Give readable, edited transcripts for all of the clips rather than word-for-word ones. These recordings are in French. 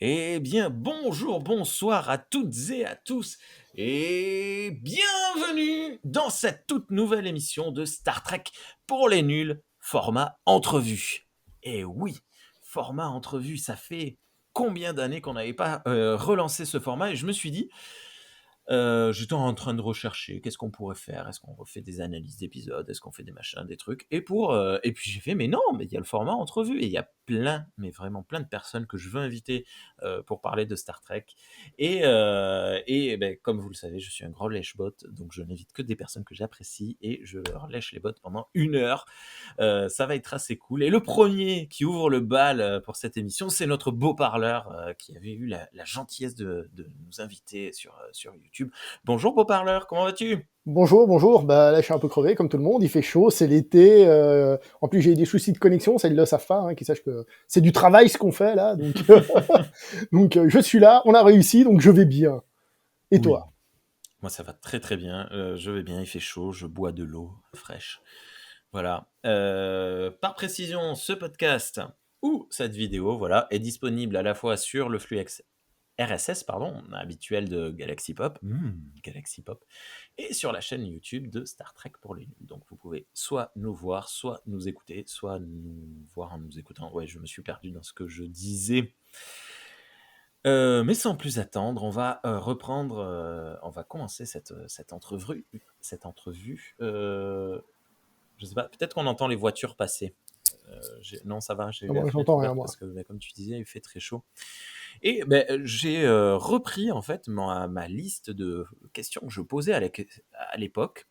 Eh bien, bonjour, bonsoir à toutes et à tous, et bienvenue dans cette toute nouvelle émission de Star Trek pour les nuls, format entrevue. Et oui, format entrevue, ça fait combien d'années qu'on n'avait pas relancé ce format, et je me suis dit, j'étais en train de rechercher qu'est-ce qu'on pourrait faire. Est-ce qu'on refait des analyses d'épisodes? Est-ce qu'on fait des machins, des trucs? Et puis j'ai fait, mais non, mais il y a le format entrevue et il y a plein, mais vraiment plein de personnes que je veux inviter pour parler de Star Trek. Ben, comme vous le savez, je suis un gros lèche-bot, donc je n'invite que des personnes que j'apprécie et je leur lèche les bottes pendant 1 heure. Ça va être assez cool. Et le premier qui ouvre le bal pour cette émission, c'est notre beau parleur qui avait eu la gentillesse de nous inviter sur YouTube. Bonjour beau parleur, comment vas-tu? Bonjour, bonjour. Bah là, je suis un peu crevé, comme tout le monde. Il fait chaud, c'est l'été. En plus, j'ai eu des soucis de connexion. Ça, ils le savent pas, hein, qu'ils sachent que c'est du travail ce qu'on fait là. Donc, je suis là. On a réussi, donc je vais bien. Et Oui, toi? moi ça va très très bien. Je vais bien, il fait chaud, je bois de l'eau fraîche. Voilà. Par précision, ce podcast ou cette vidéo, voilà, est disponible à la fois sur le flux RSS, pardon, habituel de Galaxy Pop, Galaxy Pop, et sur la chaîne YouTube de Star Trek pour les nuls. Donc vous pouvez soit nous voir, soit nous écouter, soit nous voir en nous écoutant. Ouais, je me suis perdu dans ce que je disais. Mais sans plus attendre, on va reprendre, on va commencer cette entrevue. Cette entrevue. Je sais pas, peut-être qu'on entend les voitures passer. Non, ça va, j'ai Ah, eu la moi, fenêtre j'entends rien, ouverte moi. parce que, comme tu disais, il fait très chaud. Et ben, j'ai repris en fait ma liste de questions que je posais à l'époque.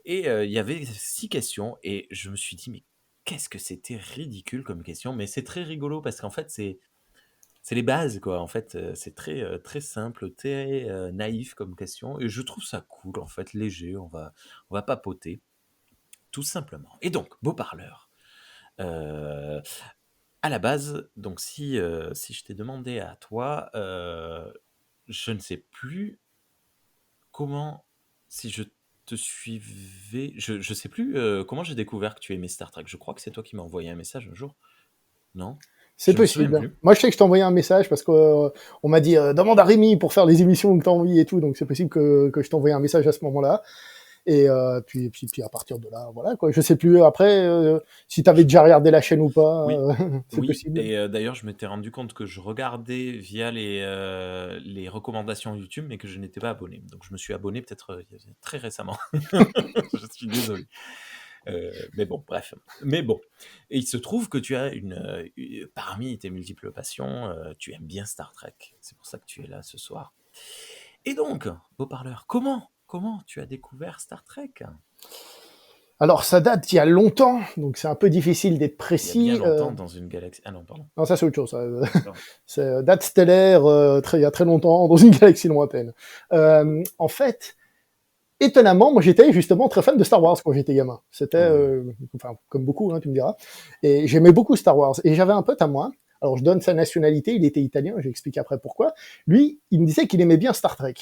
Et il y avait 6 questions. Et je me suis dit, mais qu'est-ce que c'était ridicule comme question. Mais c'est très rigolo parce qu'en fait, c'est les bases, quoi. En fait, c'est très, très simple, très naïf comme question. Et je trouve ça cool, en fait, léger. On va papoter, tout simplement. Et donc, beau parleur. Euh, à la base, donc si je t'ai demandé à toi, je ne sais plus comment, si je te suivais, je sais plus comment j'ai découvert que tu aimais Star Trek. Je crois que c'est toi qui m'as envoyé un message un jour. Non? C'est Je me souviens possible. plus. Moi, je sais que je t'ai envoyé un message parce que on m'a dit demande à Rémi pour faire les émissions que t'as envie et tout. Donc, c'est possible que je t'ai envoyé un message à ce moment-là. Et puis à partir de là, voilà quoi. Je sais plus après si t'avais Je- déjà regardé la chaîne ou pas. Oui, C'est oui. possible. Et d'ailleurs, je m'étais rendu compte que je regardais via les recommandations YouTube, mais que je n'étais pas abonné. Donc, je me suis abonné peut-être très récemment. Je suis désolé. Mais bon, bref. Mais bon. Et il se trouve que tu as parmi tes multiples passions, tu aimes bien Star Trek. C'est pour ça que tu es là ce soir. Et donc, beau parleur, comment tu as découvert Star Trek? Alors, ça date d'il y a longtemps, donc c'est un peu difficile d'être Il y a bien précis. longtemps dans une galaxie. Ah non, pardon. Non, ça c'est autre chose. Ça. Non. C'est date stellaire, il y a très longtemps, dans une galaxie lointaine. En fait, étonnamment, moi j'étais justement très fan de Star Wars quand j'étais gamin. C'était, Oui. enfin, comme beaucoup, hein, tu me diras. Et j'aimais beaucoup Star Wars. Et j'avais un pote à moi. Alors je donne sa nationalité, il était italien, j'explique après pourquoi. Lui, il me disait qu'il aimait bien Star Trek.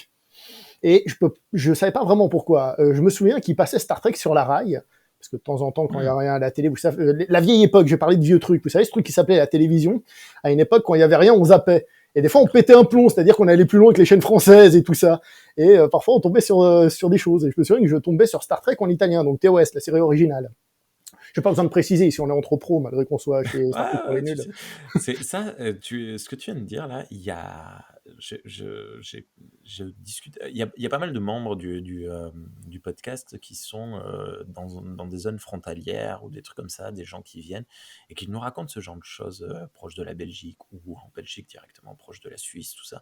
Et je savais pas vraiment pourquoi. Je me souviens qu'il passait Star Trek sur la rail, parce que de temps en temps, quand il y a Hmm. rien à la télé, vous savez, la vieille époque, je parlais de vieux trucs, vous savez, ce truc qui s'appelait la télévision, à une époque, quand il y avait rien, on zappait. Et des fois, on D'accord. pétait un plomb, c'est-à-dire qu'on allait plus loin que les chaînes françaises et tout ça. Et parfois, on tombait sur des choses. Et je me souviens que je tombais sur Star Trek en italien, donc TOS, la série originale. J'ai pas besoin de préciser si on est entre pros, malgré qu'on soit chez Star Trek Ah, pour les ouais, tu nuls. sais, c'est ça, ce que tu viens de dire là, il y a, je discute, il y a pas mal de membres du podcast qui sont dans des zones frontalières ou des trucs comme ça, des gens qui viennent et qui nous racontent ce genre de choses proches de la Belgique ou en Belgique directement, proche de la Suisse, tout ça,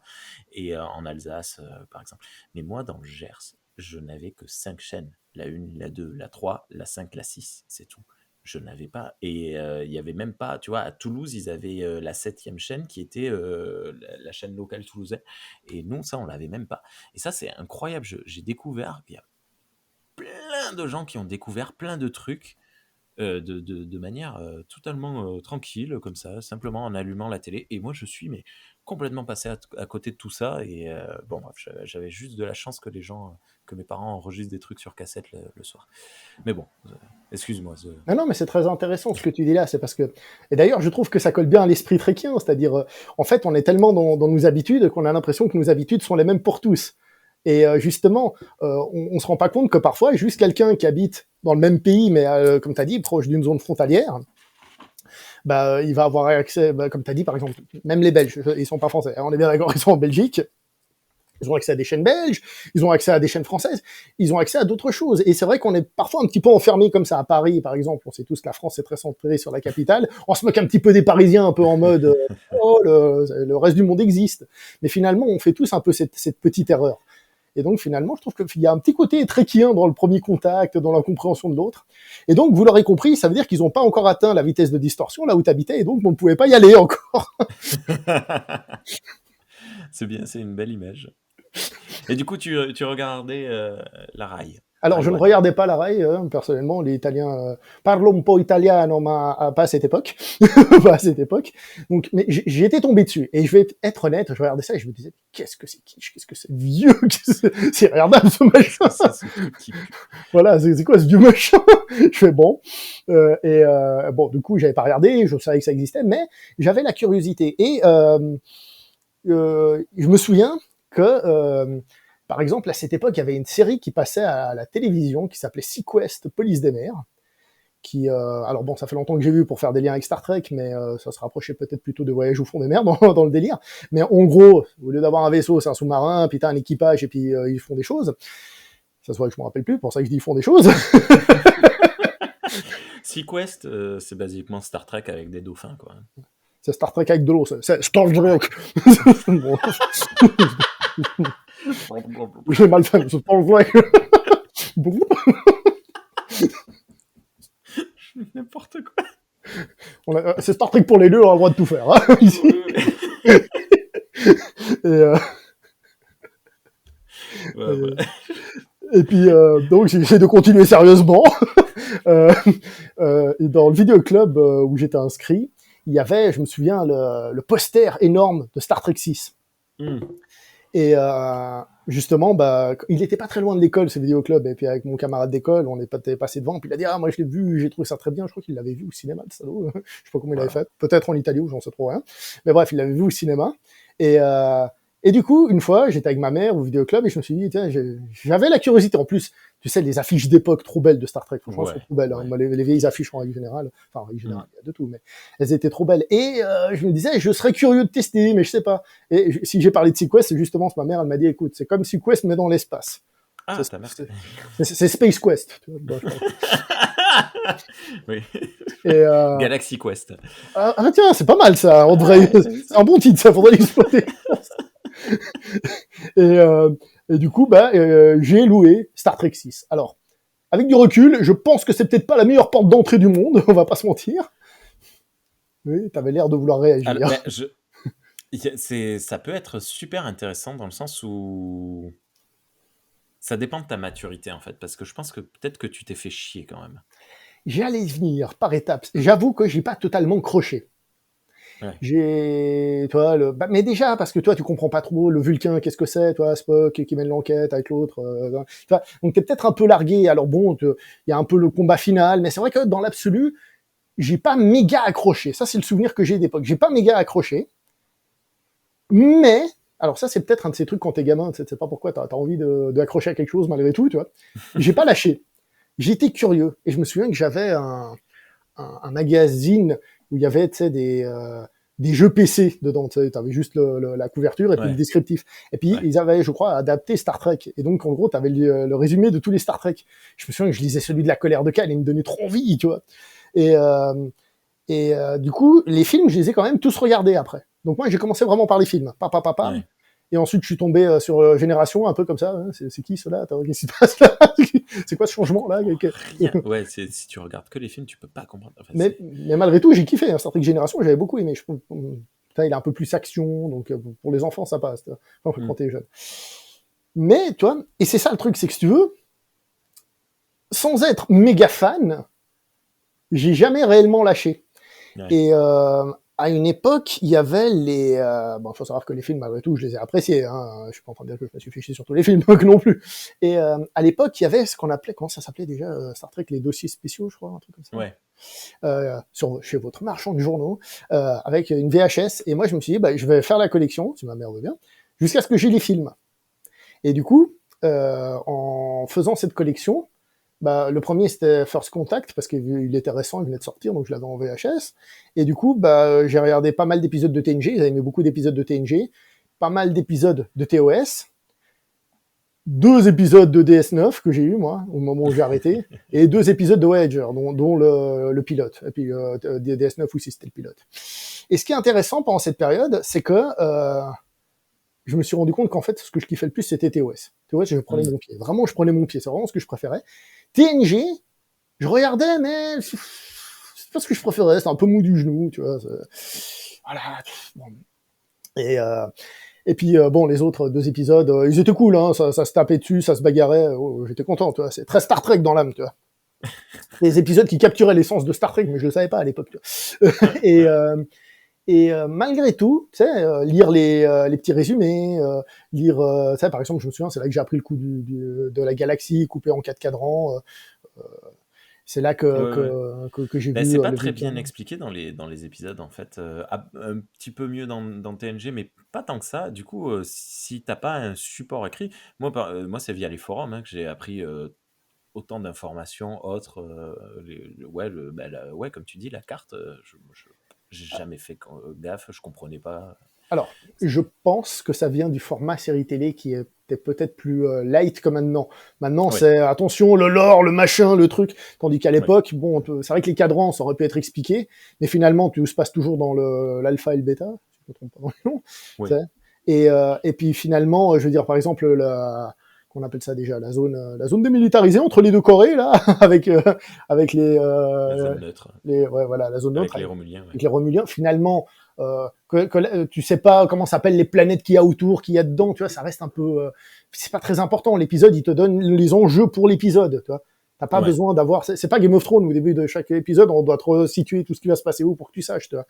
et en Alsace par exemple. Mais moi, dans le Gers, je n'avais que 5 chaînes, la 1, la 2, la 3, la 5, la 6, c'est tout. Je n'avais pas. Et il y avait même pas, tu vois, à Toulouse, ils avaient la 7e chaîne qui était la chaîne locale toulousaine. Et nous, ça, on l'avait même pas. Et ça, c'est incroyable. J'ai découvert qu'il y a plein de gens qui ont découvert plein de trucs de manière totalement tranquille, comme ça, simplement en allumant la télé. Et moi, je suis mais complètement passé à côté de tout ça. Et bon, bref, j'avais juste de la chance que les gens, que mes parents enregistrent des trucs sur cassette le soir. Mais bon, excuse-moi. Non, non, mais c'est très intéressant ce que tu dis là, c'est parce que, et d'ailleurs, je trouve que ça colle bien à l'esprit tréquien, c'est-à-dire, en fait, on est tellement dans nos habitudes qu'on a l'impression que nos habitudes sont les mêmes pour tous. Et justement, on se rend pas compte que parfois, juste quelqu'un qui habite dans le même pays, mais comme tu as dit, proche d'une zone frontalière, bah, il va avoir accès, bah, comme tu as dit, par exemple, même les Belges, ils sont pas français, hein, on est bien d'accord, ils sont en Belgique, ils ont accès à des chaînes belges, ils ont accès à des chaînes françaises, ils ont accès à d'autres choses. Et c'est vrai qu'on est parfois un petit peu enfermé comme ça à Paris, par exemple. On sait tous que la France est très centrée sur la capitale. On se moque un petit peu des Parisiens, un peu en mode oh, le reste du monde existe. Mais finalement, on fait tous un peu cette petite erreur. Et donc finalement, je trouve qu'il y a un petit côté tréquien dans le premier contact, dans la compréhension de l'autre. Et donc, vous l'aurez compris, ça veut dire qu'ils n'ont pas encore atteint la vitesse de distorsion là où tu habitais, et donc on ne pouvait pas y aller encore. C'est bien, c'est une belle image. Et du coup, tu regardais la Rai. Alors, je ne regardais pas la Rai, personnellement, les Italiens parlo un po' italiano, ma pas à cette époque, pas à cette époque. Donc, mais j'ai été tombé dessus, et je vais être honnête, je regardais ça et je me disais, qu'est-ce que c'est kitsch, qu'est-ce que c'est vieux, c'est regardable ce machin. Voilà, c'est quoi ce vieux machin? Je fais bon, bon, du coup, j'avais pas regardé, je savais que ça existait, mais j'avais la curiosité, et je me souviens que par exemple, à cette époque, il y avait une série qui passait à la télévision qui s'appelait Sequest, Police des mers, qui, alors bon, ça fait longtemps que j'ai vu pour faire des liens avec Star Trek, mais ça se rapprochait peut-être plutôt de Voyage au fond des mers dans le délire. Mais en gros, au lieu d'avoir un vaisseau, c'est un sous-marin, puis t'as un équipage, et puis ils font des choses. Ça se voit que je me rappelle plus, pour ça que je dis ils font des choses. Sequest, c'est basiquement Star Trek avec des dauphins, quoi. C'est Star Trek avec de l'eau, c'est Star Trek. J'ai mal fait, c'est Star Trek. N'importe quoi. C'est Star Trek pour les deux, on a le droit de tout faire. Hein, ici. Et puis, donc, j'essaie de continuer sérieusement. Et dans le vidéoclub où j'étais inscrit, il y avait, je me souviens, le poster énorme de Star Trek 6. Et justement, bah, il était pas très loin de l'école, ce vidéoclub. Et puis avec mon camarade d'école, on est passé devant. Puis il a dit, ah, moi je l'ai vu, j'ai trouvé ça très bien. Je crois qu'il l'avait vu au cinéma, le salaud. Je sais pas comment il l'avait fait. Peut-être en Italie ou j'en sais trop rien. Mais bref, il l'avait vu au cinéma. Et du coup, une fois, j'étais avec ma mère au vidéoclub et je me suis dit, tiens, j'avais la curiosité. En plus, tu sais, les affiches d'époque trop belles de Star Trek, franchement, sont trop belles. Hein. Les vieilles affiches en règle générale, enfin, en règle générale, il y a de tout, mais elles étaient trop belles. Et je me disais, je serais curieux de tester, mais je sais pas. Et si j'ai parlé de Sequest, c'est justement ma mère, elle m'a dit, écoute, c'est comme Sequest, mais dans l'espace. Ah, c'est Space Quest. Tu vois, oui. Et Galaxy Quest. Ah tiens, c'est pas mal ça. On devrait... c'est un bon titre, ça faudrait l'exploiter. Et du coup, bah, j'ai loué Star Trek 6. Alors, avec du recul, je pense que c'est peut-être pas la meilleure porte d'entrée du monde, on va pas se mentir. Oui, t'avais l'air de vouloir réagir. Alors, ça peut être super intéressant dans le sens où ça dépend de ta maturité en fait, parce que je pense que peut-être que tu t'es fait chier quand même. J'allais venir par étapes. J'avoue que j'ai pas totalement croché. Ouais. Toi, mais déjà parce que toi tu comprends pas trop le Vulcain, qu'est-ce que c'est, toi Spock qui mène l'enquête avec l'autre, donc t'es peut-être un peu largué. Alors bon, il y a un peu le combat final, mais c'est vrai que dans l'absolu, j'ai pas méga accroché. Ça c'est le souvenir que j'ai d'époque. J'ai pas méga accroché, mais alors ça c'est peut-être un de ces trucs quand t'es gamin, tu sais pas pourquoi t'as envie d'accrocher à quelque chose malgré tout, tu vois. J'ai pas lâché. J'étais curieux et je me souviens que j'avais un magazine où il y avait, tu sais, des jeux PC dedans, tu sais, t'avais juste la couverture et puis le descriptif. Et puis, ils avaient, je crois, adapté Star Trek. Et donc, en gros, t'avais le résumé de tous les Star Trek. Je me souviens que je lisais celui de la colère de Khan et il me donnait trop envie, tu vois. Et du coup, les films, je les ai quand même tous regardés après. Donc moi, j'ai commencé vraiment par les films. Ouais. Et ensuite, je suis tombé sur Génération, un peu comme ça. Hein. C'est qui cela? Qu'est-ce qui se passe là? C'est quoi ce changement là? Ouais, si tu regardes que les films, tu peux pas comprendre. Enfin, mais malgré tout, j'ai kiffé. Hein. Star Trek Génération, j'avais beaucoup aimé. Je trouve, il est un peu plus action, donc pour les enfants, ça passe. Quand t'es jeune. Mais, tu vois, et c'est ça le truc, c'est que si tu veux, sans être méga fan, j'ai jamais réellement lâché. Ouais. Et à une époque, il y avait les... bon, faut savoir que les films, malgré tout, je les ai appréciés. Hein. Je suis pas en train de dire que je me suis fiché sur tous les films non plus. Et à l'époque, il y avait ce qu'on appelait... Comment ça s'appelait déjà Star Trek, les dossiers spéciaux, je crois, un truc comme ça. Ouais. Chez votre marchand de journaux, avec une VHS. Et moi, je me suis dit, bah, je vais faire la collection, si ma mère veut bien, jusqu'à ce que j'ai les films. Et du coup, en faisant cette collection, bah, le premier c'était First Contact parce qu'il était récent, il venait de sortir, donc je l'avais en VHS. Et du coup, bah, j'ai regardé pas mal d'épisodes de TNG, j'avais aimé beaucoup d'épisodes de TNG, pas mal d'épisodes de TOS, 2 épisodes de DS9 que j'ai eu moi au moment où j'ai arrêté, et 2 épisodes de Voyager, dont le pilote. Et puis DS9 aussi c'était le pilote. Et ce qui est intéressant pendant cette période, c'est que je me suis rendu compte qu'en fait, ce que je kiffais le plus, c'était TOS. TOS, je prenais mon pied. Vraiment, je prenais mon pied. C'est vraiment ce que je préférais. TNG, je regardais, mais c'est pas ce que je préférais. C'était un peu mou du genou, tu vois. Voilà. Bon. Et puis, bon, les autres 2 épisodes, ils étaient cool, hein. Ça se tapait dessus, ça se bagarrait. Oh, j'étais content, tu vois. C'est très Star Trek dans l'âme, tu vois. Les épisodes qui capturaient l'essence de Star Trek, mais je le savais pas à l'époque, tu vois. Et malgré tout, tu sais, lire les petits résumés, lire, tu sais, par exemple, je me souviens, c'est là que j'ai appris le coup de la galaxie coupée en 4 cadrans. C'est là Ouais, ouais. que j'ai Ben, vu c'est pas le très bien Vulcain. expliqué dans les épisodes, en fait. Un petit peu mieux dans TNG, mais pas tant que ça. Du coup, si t'as pas un support écrit, moi c'est via les forums hein, que j'ai appris autant d'informations autres. Ouais, comme tu dis, la carte, j'ai jamais fait gaffe, je comprenais pas. Alors, je pense que ça vient du format série télé qui était peut-être plus light que maintenant. Maintenant, Oui, c'est attention, le lore, le machin, le truc. Tandis qu'à oui, l'époque, bon, c'est vrai que les cadrans, ça aurait pu être expliqué, mais finalement, tout se passe toujours dans l'alpha et le bêta, si je ne me trompe pas dans les noms. oui. Tu sais. Et puis finalement, je veux dire, par exemple, qu'on appelle ça déjà, la zone démilitarisée entre les deux Corées, là, avec La zone neutre, ouais, voilà, la zone neutre, avec les Romuliens, ouais. avec les Romuliens, finalement, tu sais pas comment s'appellent les planètes qu'il y a autour, qu'il y a dedans, tu vois, ça reste un peu, c'est pas très important. L'épisode, il te donne les enjeux pour l'épisode, tu vois. T'as pas Ouais. besoin d'avoir, c'est pas Game of Thrones au début de chaque épisode, on doit te situer tout ce qui va se passer où pour que tu saches, tu vois.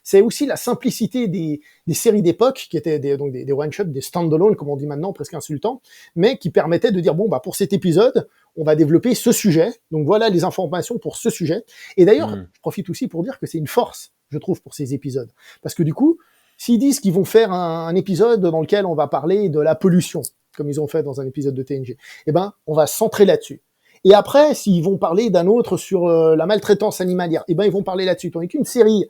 C'est aussi la simplicité des séries d'époque qui étaient donc des one-shots, des stand-alone, comme on dit maintenant, presque insultant, mais qui permettaient de dire, bon, bah, pour cet épisode, on va développer ce sujet. Donc voilà les informations pour ce sujet. Et d'ailleurs, Hmm. je profite aussi pour dire que c'est une force, je trouve, pour ces épisodes. Parce que du coup, s'ils disent qu'ils vont faire un épisode dans lequel on va parler de la pollution, comme ils ont fait dans un épisode de TNG, eh ben, on va se centrer là-dessus. Et après, s'ils vont parler d'un autre sur la maltraitance animalière, eh ben, ils vont parler là-dessus. Tandis qu'une série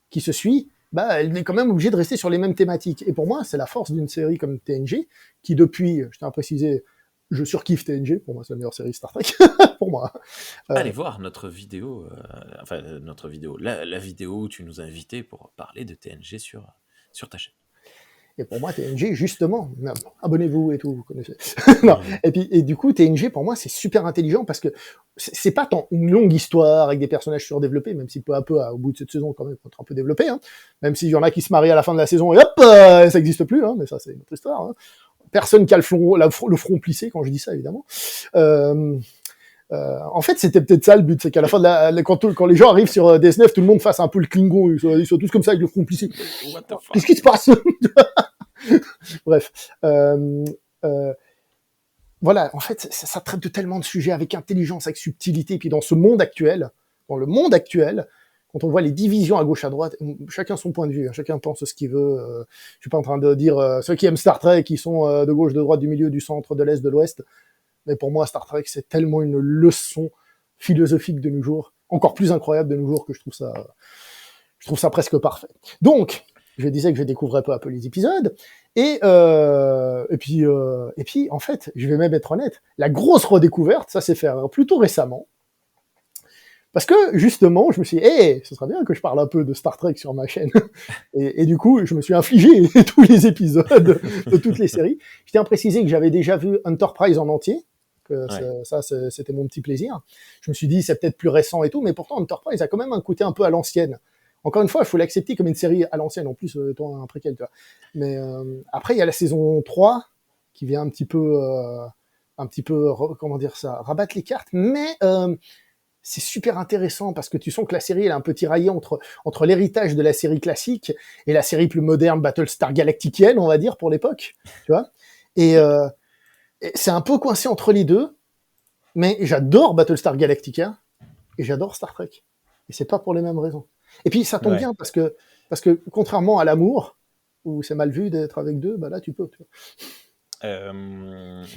qui se suit, bah, elle est quand même obligée de rester sur les mêmes thématiques. Et pour moi, c'est la force d'une série comme TNG, qui depuis, je tiens à préciser, je surkiffe TNG, pour moi c'est la meilleure série Star Trek, pour moi. Allez voir notre vidéo, notre vidéo, la vidéo où tu nous as invités pour parler de TNG sur ta chaîne. Et pour moi, TNG, justement, abonnez-vous et tout, vous connaissez. Non. Et du coup, TNG, pour moi, c'est super intelligent parce que c'est pas tant une longue histoire avec des personnages surdéveloppés, même si peu à peu, au bout de cette saison, quand même, ils vont être un peu développés, hein. Même s'il y en a qui se marient à la fin de la saison et hop, ça n'existe plus, hein, mais ça, c'est une autre histoire, hein. Personne qui a le front plissé quand je dis ça, évidemment. En fait, c'était peut-être ça le but, c'est qu'à la fin quand les gens arrivent sur DS9, tout le monde fasse un peu le Klingon, ils soient tous comme ça avec le front plissé. What the Qu'est-ce fuck? qui se passe? Bref. Euh, voilà, en fait, ça traite de tellement de sujets avec intelligence, avec subtilité. Puis dans ce monde actuel, dans le monde actuel, quand on voit les divisions à gauche, à droite, chacun son point de vue, hein, chacun pense ce qu'il veut. Je suis pas en train de dire ceux qui aiment Star Trek, qui sont de gauche, de droite, du milieu, du centre, de l'est, de l'ouest. Mais pour moi, Star Trek, c'est tellement une leçon philosophique de nos jours, encore plus incroyable de nos jours que je trouve ça presque parfait. Donc, je disais que je découvrais peu à peu les épisodes, et puis, en fait, je vais même être honnête, la grosse redécouverte, ça s'est fait plutôt récemment, parce que justement, je me suis dit, ce serait bien que je parle un peu de Star Trek sur ma chaîne. Et du coup, je me suis infligé tous les épisodes de toutes les séries. Je tiens à préciser que j'avais déjà vu Enterprise en entier, que Ouais. c'était mon petit plaisir. Je me suis dit, c'est peut-être plus récent et tout, mais pourtant Enterprise a quand même un côté un peu à l'ancienne. Encore une fois, il faut l'accepter comme une série à l'ancienne, en plus, étant un préquel, tu vois. Mais après, il y a la saison 3 qui vient comment dire ça, rabattre les cartes, mais c'est super intéressant parce que tu sens que la série elle est un peu tiraillée entre l'héritage de la série classique et la série plus moderne Battlestar Galacticienne, on va dire pour l'époque, tu vois. Et, et c'est un peu coincé entre les deux, mais j'adore Battlestar Galactica et j'adore Star Trek. Et c'est pas pour les mêmes raisons. Et puis ça tombe Ouais. bien parce que contrairement à l'amour où c'est mal vu d'être avec deux, bah là tu peux. Tu vois.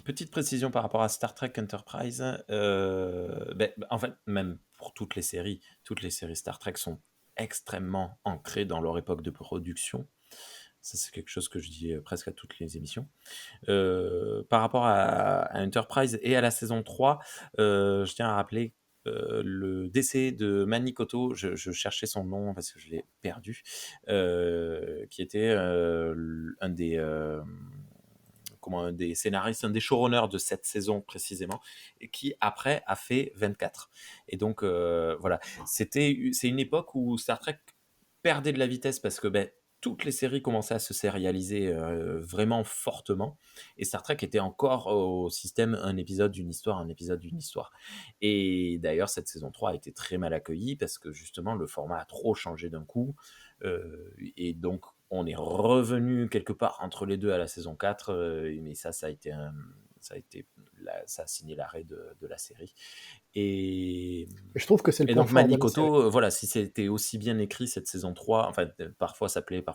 Petite précision par rapport à Star Trek Enterprise. En fait, même pour toutes les séries Star Trek sont extrêmement ancrées dans leur époque de production. Ça, c'est quelque chose que je dis presque à toutes les émissions. Par rapport à Enterprise et à la saison 3, je tiens à rappeler le décès de Manikoto, je cherchais son nom parce que je l'ai perdu, qui était un des un des scénaristes, un des showrunners de cette saison précisément, et qui après a fait 24. Et donc voilà, c'est une époque où Star Trek perdait de la vitesse parce que toutes les séries commençaient à se sérialiser vraiment fortement, et Star Trek était encore au système un épisode d'une histoire, un épisode d'une histoire. Et d'ailleurs, cette saison 3 a été très mal accueillie parce que justement, le format a trop changé d'un coup, et donc on est revenu quelque part entre les deux à la saison 4, mais ça a été ça a signé l'arrêt de la série. Et Je trouve que c'est le point donc fort de la série. Manikoto, voilà, si c'était aussi bien écrit cette saison 3, enfin, parfois ça plaît pas,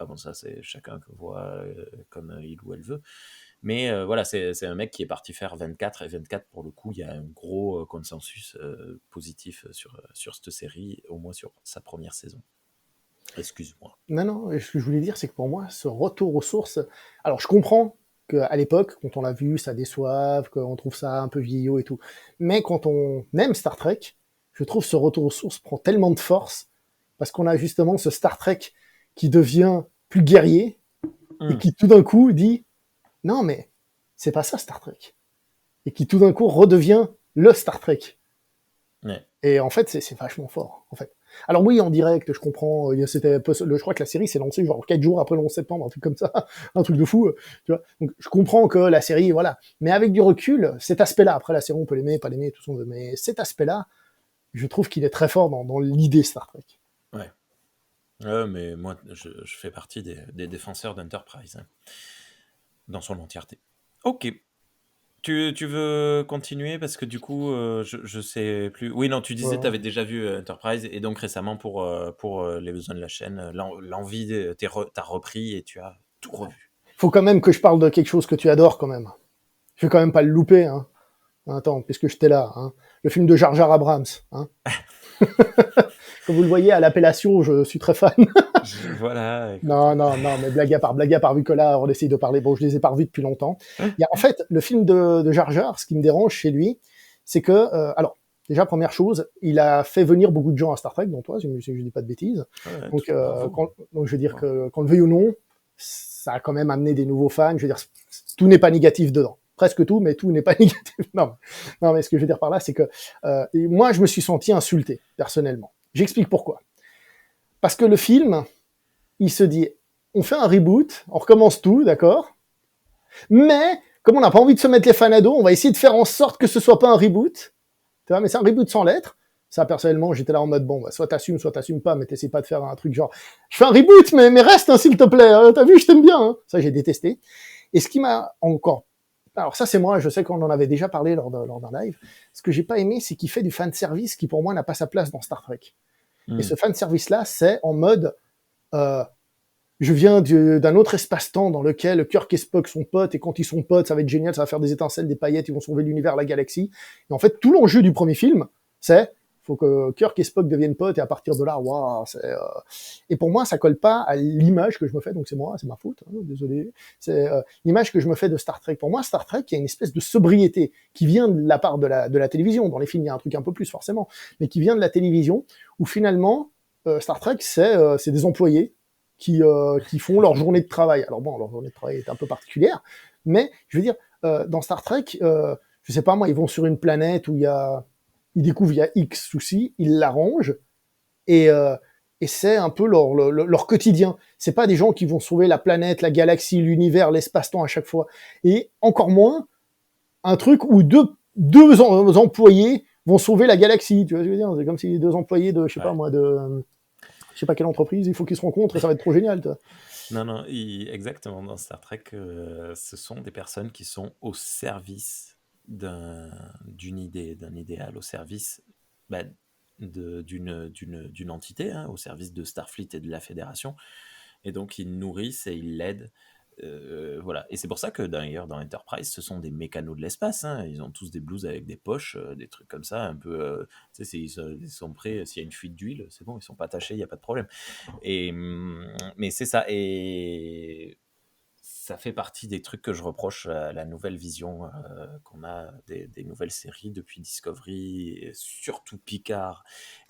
bon, ça c'est chacun qui voit comme il ou elle veut. Mais voilà, c'est un mec qui est parti faire 24, et 24, pour le coup, il y a un gros consensus positif sur cette série, au moins sur sa première saison. Excuse-moi. Non, ce que je voulais dire, c'est que pour moi, ce retour aux sources. Alors, je comprends qu'à l'époque, quand on l'a vu, ça déçoive, qu'on trouve ça un peu vieillot et tout. Mais quand on aime Star Trek, je trouve ce retour aux sources prend tellement de force parce qu'on a justement ce Star Trek qui devient plus guerrier et qui tout d'un coup dit non, mais c'est pas ça Star Trek. Et qui tout d'un coup redevient le Star Trek. Ouais. Et en fait, c'est vachement fort, en fait. Alors oui, en direct, je comprends, je crois que la série s'est lancée genre 4 jours après le 11 septembre, un truc comme ça, un truc de fou, tu vois. Donc je comprends que la série, voilà. Mais avec du recul, cet aspect-là, après la série, on peut l'aimer, pas l'aimer, tout ce qu'on veut, mais cet aspect-là, je trouve qu'il est très fort dans l'idée Star Trek. Ouais. Mais moi, je fais partie des défenseurs d'Enterprise, hein, dans son entièreté. Ok. Tu veux continuer parce que du coup, je sais plus. Oui, non, tu disais que tu avais déjà vu Enterprise, et donc récemment pour les besoins de la chaîne, l'envie, t'as repris et tu as tout revu. Faut quand même que je parle de quelque chose que tu adores quand même. Je vais quand même pas le louper, hein. Attends, puisque j'étais là, hein. Le film de Jar Jar Abrams, hein. Comme vous le voyez à l'appellation, je suis très fan. Voilà. Écoute. Non, mais blague à part, vu que là, on essaye de parler, bon, je les ai pas revus depuis longtemps. Il y a, en fait, le film de Jar Jar, ce qui me dérange chez lui, c'est que, alors, déjà, première chose, il a fait venir beaucoup de gens à Star Trek, dont toi, si je dis pas de bêtises. Ouais, Donc, donc, je veux dire Ouais. que, qu'on le veuille ou non, ça a quand même amené des nouveaux fans. Je veux dire, tout n'est pas négatif dedans. Presque tout, mais tout n'est pas négatif. Non, mais ce que je veux dire par là, c'est que moi, je me suis senti insulté, personnellement. J'explique pourquoi. Parce que le film, il se dit, on fait un reboot, on recommence tout, d'accord? Mais, comme on n'a pas envie de se mettre les fans à dos, on va essayer de faire en sorte que ce soit pas un reboot. Tu vois, mais c'est un reboot sans lettres. Ça, personnellement, j'étais là en mode, bon, bah, soit t'assumes pas, mais t'essaies pas de faire un truc genre, je fais un reboot, mais reste, hein, s'il te plaît, hein, t'as vu, je t'aime bien, hein. Ça, j'ai détesté. Et ce qui m'a encore, alors ça, c'est moi, je sais qu'on en avait déjà parlé lors d'un live. Ce que j'ai pas aimé, c'est qu'il fait du fan service qui, pour moi, n'a pas sa place dans Star Trek. Et ce fan service-là, c'est en mode, je viens d'un autre espace-temps dans lequel Kirk et Spock sont potes, et quand ils sont potes, ça va être génial, ça va faire des étincelles, des paillettes, ils vont sauver l'univers, la galaxie. Et en fait, tout l'enjeu du premier film, c'est faut que Kirk et Spock deviennent potes, et à partir de là, waouh, Et pour moi, ça colle pas à l'image que je me fais, donc c'est moi, c'est ma faute, hein, désolé. C'est l'image que je me fais de Star Trek. Pour moi, Star Trek, il y a une espèce de sobriété qui vient de la part de la télévision. Dans les films, il y a un truc un peu plus, forcément, mais qui vient de la télévision, où finalement, Star Trek, c'est des employés qui font leur journée de travail. Alors bon, leur journée de travail est un peu particulière, mais je veux dire, dans Star Trek, je sais pas moi, ils vont sur une planète où ils découvrent il y a X soucis, ils l'arrangent, et c'est un peu leur quotidien. C'est pas des gens qui vont sauver la planète, la galaxie, l'univers, l'espace-temps à chaque fois. Et encore moins un truc où deux employés vont sauver la galaxie, tu vois ce que je veux dire? C'est comme si les deux employés de, je sais pas Ouais. moi, je sais pas quelle entreprise, il faut qu'ils se rencontrent et ça va être trop génial, tu vois. Non, non, exactement. Dans Star Trek, ce sont des personnes qui sont au service d'une idée, d'un idéal, au service bah, d'une entité, hein, au service de Starfleet et de la Fédération. Et donc, ils nourrissent et ils l'aident. Voilà. Et c'est pour ça que d'ailleurs, dans Enterprise, ce sont des mécanos de l'espace, hein. Ils ont tous des blouses avec des poches, des trucs comme ça, un peu. Tu sais, ils sont prêts. S'il y a une fuite d'huile, c'est bon, ils sont pas attachés, il n'y a pas de problème. Mais c'est ça. Et ça fait partie des trucs que je reproche à la nouvelle vision qu'on a des nouvelles séries depuis Discovery, et surtout Picard,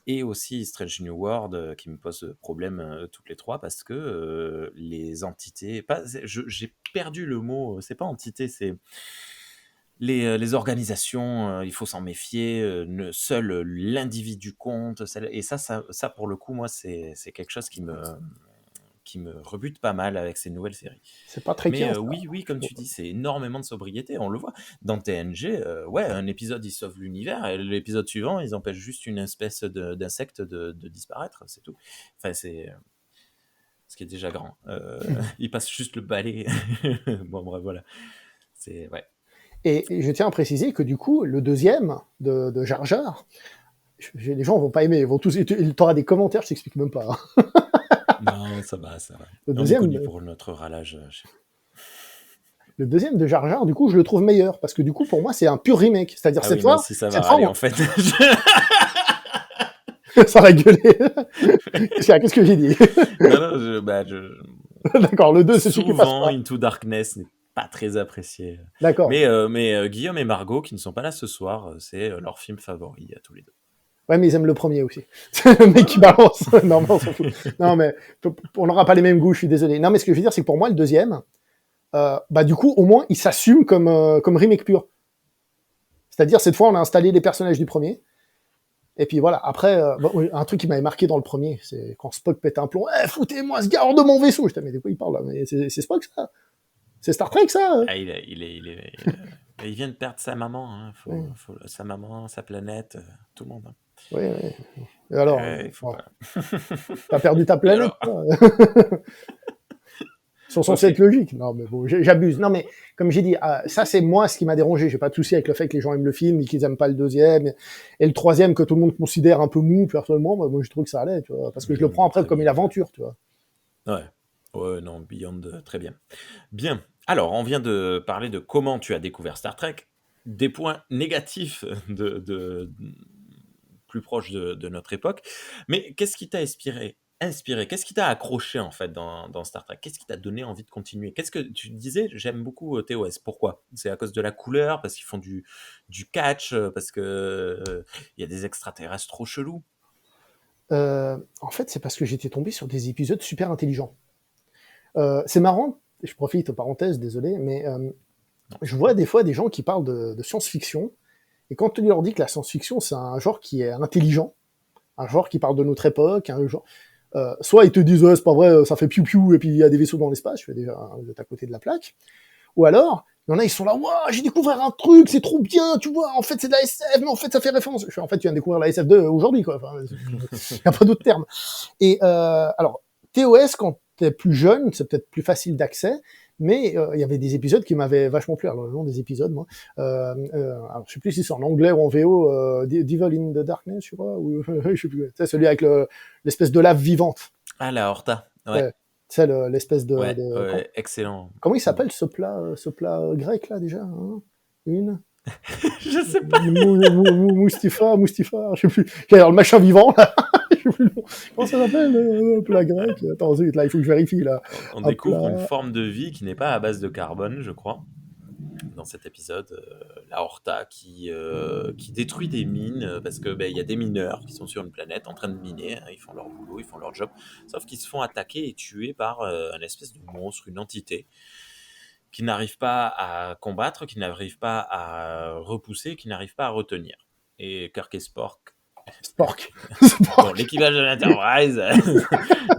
et aussi Strange New World, qui me pose problème toutes les trois, parce que les entités... J'ai perdu le mot, c'est pas entité, c'est... Les organisations, il faut s'en méfier, seul l'individu compte, et ça, pour le coup, moi, c'est quelque chose qui me rebute pas mal avec ces nouvelles séries. C'est pas très Mais bien, ça. oui, oui, Je comme trouve. tu dis, c'est énormément de sobriété, on le voit. Dans TNG, ouais, un épisode, ils sauvent l'univers, et l'épisode suivant, ils empêchent juste une espèce d'insecte de disparaître, c'est tout. Enfin, c'est ce qui est déjà grand. Ils passent juste le balai. Bon, bref, voilà. C'est, ouais. Et je tiens à préciser que du coup, le deuxième de Jar Jar, les gens vont pas aimer, ils vont tous, t'auras des commentaires, je t'explique même pas, hein. Non, ça va, ça va. Le On est deuxième, connu pour notre râlage. le deuxième de Jar Jar, du coup, je le trouve meilleur parce que du coup, pour moi, c'est un pur remake. C'est-à-dire Ah oui, moi aussi, ça va cette fois, râler, en fait. ça va gueuler. Qu'est-ce que j'ai dit? Non, non, D'accord, le 2, c'est celui qui passe souvent, pas. Into Darkness n'est pas très apprécié. D'accord. Mais Guillaume et Margot, qui ne sont pas là ce soir, c'est leur film favori à tous les deux. Ouais, mais ils aiment le premier aussi. Le mec qui balance. Non, mais on s'en fout. Non, mais on n'aura pas les mêmes goûts, je suis désolé. Non, mais ce que je veux dire, c'est que pour moi, le deuxième, bah, du coup, au moins, il s'assume comme remake pur. C'est-à-dire, cette fois, on a installé les personnages du premier. Et puis voilà, après, bon, oui, un truc qui m'avait marqué dans le premier, c'est quand Spock pète un plomb. Eh, foutez-moi ce gars hors de mon vaisseau. Je dis, mais de quoi il parle là? Mais c'est Spock, ça? C'est Star Trek, ça? Ah, il vient de perdre sa maman, hein. Ouais, Sa maman, sa planète, tout le monde, hein. ouais, ouais. Et alors, Il faut bon, pas. t'as perdu ta Et planète, alors? toi. Ils sont censés être Ok. logiques. Non, mais bon, j'abuse. Non, mais comme j'ai dit, ça c'est moi ce qui m'a dérangé. J'ai pas de souci avec le fait que les gens aiment le film et qu'ils aiment pas le deuxième et le troisième que tout le monde considère un peu mou. Personnellement, moi je trouve que ça allait, tu vois, parce que je le Beyond prends de après très comme une bien. aventure, tu vois. Ouais. Ouais, non, Beyond, très bien. Bien. Alors, on vient de parler de comment tu as découvert Star Trek. Des points négatifs plus proches de notre époque. Mais qu'est-ce qui t'a inspiré? Qu'est-ce qui t'a accroché, en fait, dans Star Trek? Qu'est-ce qui t'a donné envie de continuer? Qu'est-ce que tu disais? J'aime beaucoup TOS. Pourquoi? C'est à cause de la couleur? Parce qu'ils font du catch? Parce que il y a des extraterrestres trop chelous? En fait, c'est parce que j'étais tombé sur des épisodes super intelligents. C'est marrant. Je profite, parenthèse, désolé, mais je vois des fois des gens qui parlent de science-fiction et quand tu leur dis que la science-fiction c'est un genre qui est intelligent, un genre qui parle de notre époque, un genre soit ils te disent ouais, c'est pas vrai, ça fait piou-piou et puis il y a des vaisseaux dans l'espace, je fais déjà vous êtes à côté de la plaque. Ou alors, il y en a, ils sont là, waouh, j'ai découvert un truc, c'est trop bien, tu vois, en fait c'est de la SF, mais en fait ça fait référence. Je fais, en fait, tu viens de découvrir la SF2 aujourd'hui, quoi. Enfin, il n'y a pas d'autre terme. Et alors, TOS, quand t'es plus jeune, c'est peut-être plus facile d'accès, mais il y avait des épisodes qui m'avaient vachement plu. Alors, le nom des épisodes, moi, alors, je sais plus si c'est en anglais ou en VO, Devil in the Darkness, je crois, ou je sais plus. C'est celui avec l'espèce de lave vivante. Ah, la Horta. Ouais. Ouais. C'est l'espèce Ouais, ouais, excellent. comment il s'appelle ce plat grec là déjà, hein? Une Je sais pas. Moustifa, je sais plus. Alors le machin vivant là, je sais plus le nom. Comment ça s'appelle le plat grec? Attends, zut, là il faut que je vérifie là. On Un découvre une plat. forme de vie qui n'est pas à base de carbone, je crois, dans cet épisode. La Horta qui détruit des mines parce que il y a des mineurs qui sont sur une planète en train de miner, hein. Ils font leur boulot, ils font leur job, sauf qu'ils se font attaquer et tuer par un espèce de monstre, une entité qui n'arrive pas à combattre, qui n'arrive pas à repousser, qui n'arrive pas à retenir. Et Kirk et Spock Spork. Bon, l'équipage de l'Enterprise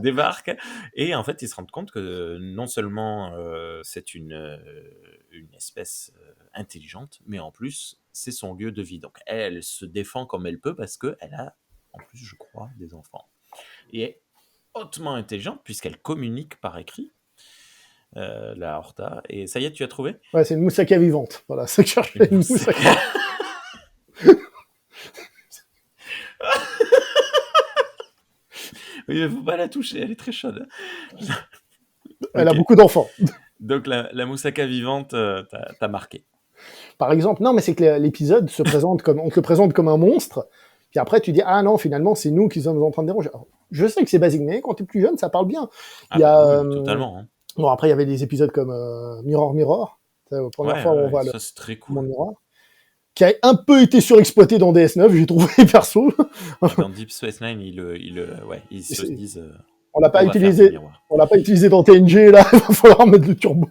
débarque et en fait ils se rendent compte que non seulement c'est une espèce intelligente, mais en plus c'est son lieu de vie. Donc elle se défend comme elle peut parce qu'elle a en plus, je crois, des enfants. Et est hautement intelligente puisqu'elle communique par écrit, la Horta. Et ça y est, tu as trouvé? Ouais, c'est une moussaka vivante. Voilà, c'est que je cherchais une moussaka. Oui, mais faut pas la toucher, elle est très chaude. Elle a Ok. beaucoup d'enfants. Donc la moussaka vivante t'a marqué. Par exemple, non, mais c'est que l'épisode se présente comme, on te le présente comme un monstre, puis après tu dis, ah non, finalement, c'est nous qui sommes en train de déranger. Alors, je sais que c'est basique, mais quand t'es plus jeune, ça parle bien. Ah Il y a, bah oui, totalement. Hein. bon, après, il y avait des épisodes comme Mirror Mirror, c'est la première Ouais, fois où on voit ça c'est très le monde cool. miroir, qui a un peu été surexploité dans DS9, j'ai trouvé, perso. Dans Deep Space Nine, ils se C'est- disent On l'a pas on va faire des utilisé. miroirs. On l'a pas utilisé dans TNG, là, il va falloir mettre le turbo.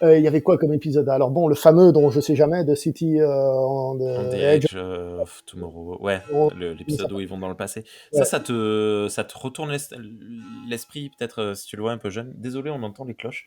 Il y avait quoi comme épisode? Alors bon, le fameux dont je sais jamais, de City On the the Edge. Edge of Tomorrow. Ouais, Oh, l'épisode où ils vont dans le passé. ouais. Ça te retourne l'esprit, peut-être si tu le vois un peu jeune. Désolé, on entend les cloches.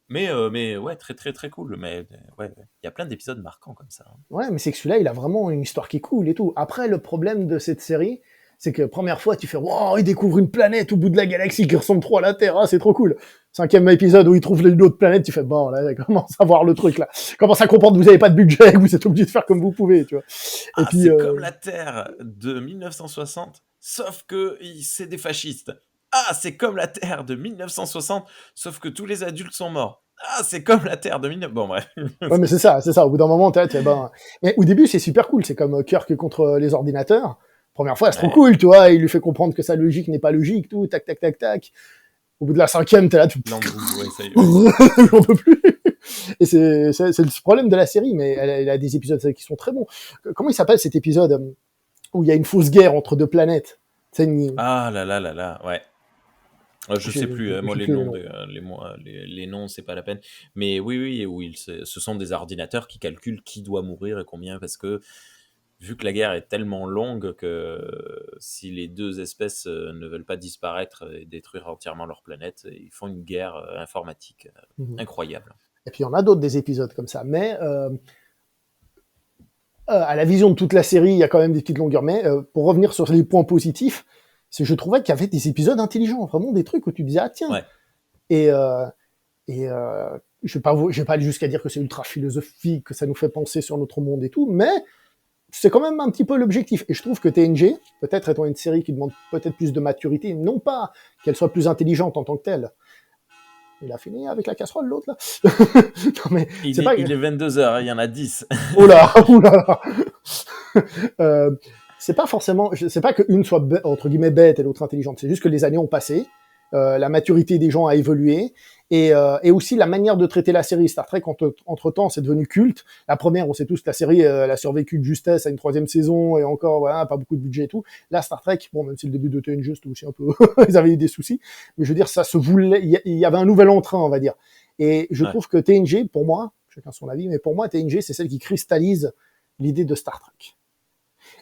Mais ouais, très très très cool. Mais ouais, il y a plein d'épisodes marquants comme ça. Hein. Ouais, mais c'est que celui-là, il a vraiment une histoire qui est cool et tout. Après, le problème de cette série, c'est que première fois, tu fais, wow, il découvre une planète au bout de la galaxie qui ressemble trop à la Terre, ah, c'est trop cool. Cinquième épisode où il trouve l'autre planète, tu fais, bon, là, commence à voir le truc, là. Commence à comprendre que vous avez pas de budget, que vous êtes obligé de faire comme vous pouvez, tu vois. Et Ah, puis, c'est comme la Terre de 1960, sauf que c'est des fascistes. Ah, c'est comme la Terre de 1960, sauf que tous les adultes sont morts. Ah, c'est comme la Terre de 19... Bon, bref. ouais, mais c'est ça, c'est ça. Au bout d'un moment, t'es, ben, mais au début, c'est super cool. C'est comme Kirk contre les ordinateurs. Première fois, c'est trop Ouais. cool, tu vois. Il lui fait comprendre que sa logique n'est pas logique, tout, tac, tac, tac, tac. Au bout de la cinquième, t'es là, tu L'embout, ouais, ça y est. j'en peux plus. Et c'est le problème de la série, mais elle a des épisodes qui sont très bons. Comment il s'appelle cet épisode où il y a une fausse guerre entre deux planètes? C'est une... Ah là là là là, ouais. Je sais plus, moi j'ai les plus le noms, nom. les noms, c'est pas la peine. Mais oui, oui, oui, ce sont des ordinateurs qui calculent qui doit mourir et combien, parce que vu que la guerre est tellement longue que si les deux espèces ne veulent pas disparaître et détruire entièrement leur planète, ils font une guerre informatique Mhm. incroyable. Et puis il y en a d'autres des épisodes comme ça, mais à la vision de toute la série, il y a quand même des petites longueurs. Mais pour revenir sur les points positifs, c'est je trouvais qu'il y avait des épisodes intelligents, vraiment des trucs où tu disais ah tiens. Ouais. Et je vais pas aller jusqu'à dire que c'est ultra philosophique, que ça nous fait penser sur notre monde et tout, mais c'est quand même un petit peu l'objectif. Et je trouve que TNG, peut-être étant une série qui demande peut-être plus de maturité, non pas qu'elle soit plus intelligente en tant que telle. Il a fini avec la casserole, l'autre, là. Non, mais Il c'est est, pas... il est 22h, il y en a 10. Oula, oula. C'est pas forcément... C'est pas qu'une soit, entre guillemets, bête et l'autre intelligente. C'est juste que les années ont passé. La maturité des gens a évolué et aussi la manière de traiter la série. Star Trek, entre temps, c'est devenu culte. La première, on sait tous que la série, elle a survécu de justesse à une troisième saison et encore, voilà, pas beaucoup de budget et tout. Là, Star Trek, bon, même si le début de TNG, c'était aussi un peu, ils avaient eu des soucis, mais je veux dire, ça se voulait, il y avait un nouvel entrain, on va dire. Et je trouve que TNG, pour moi, chacun son avis, mais pour moi, TNG, c'est celle qui cristallise l'idée de Star Trek.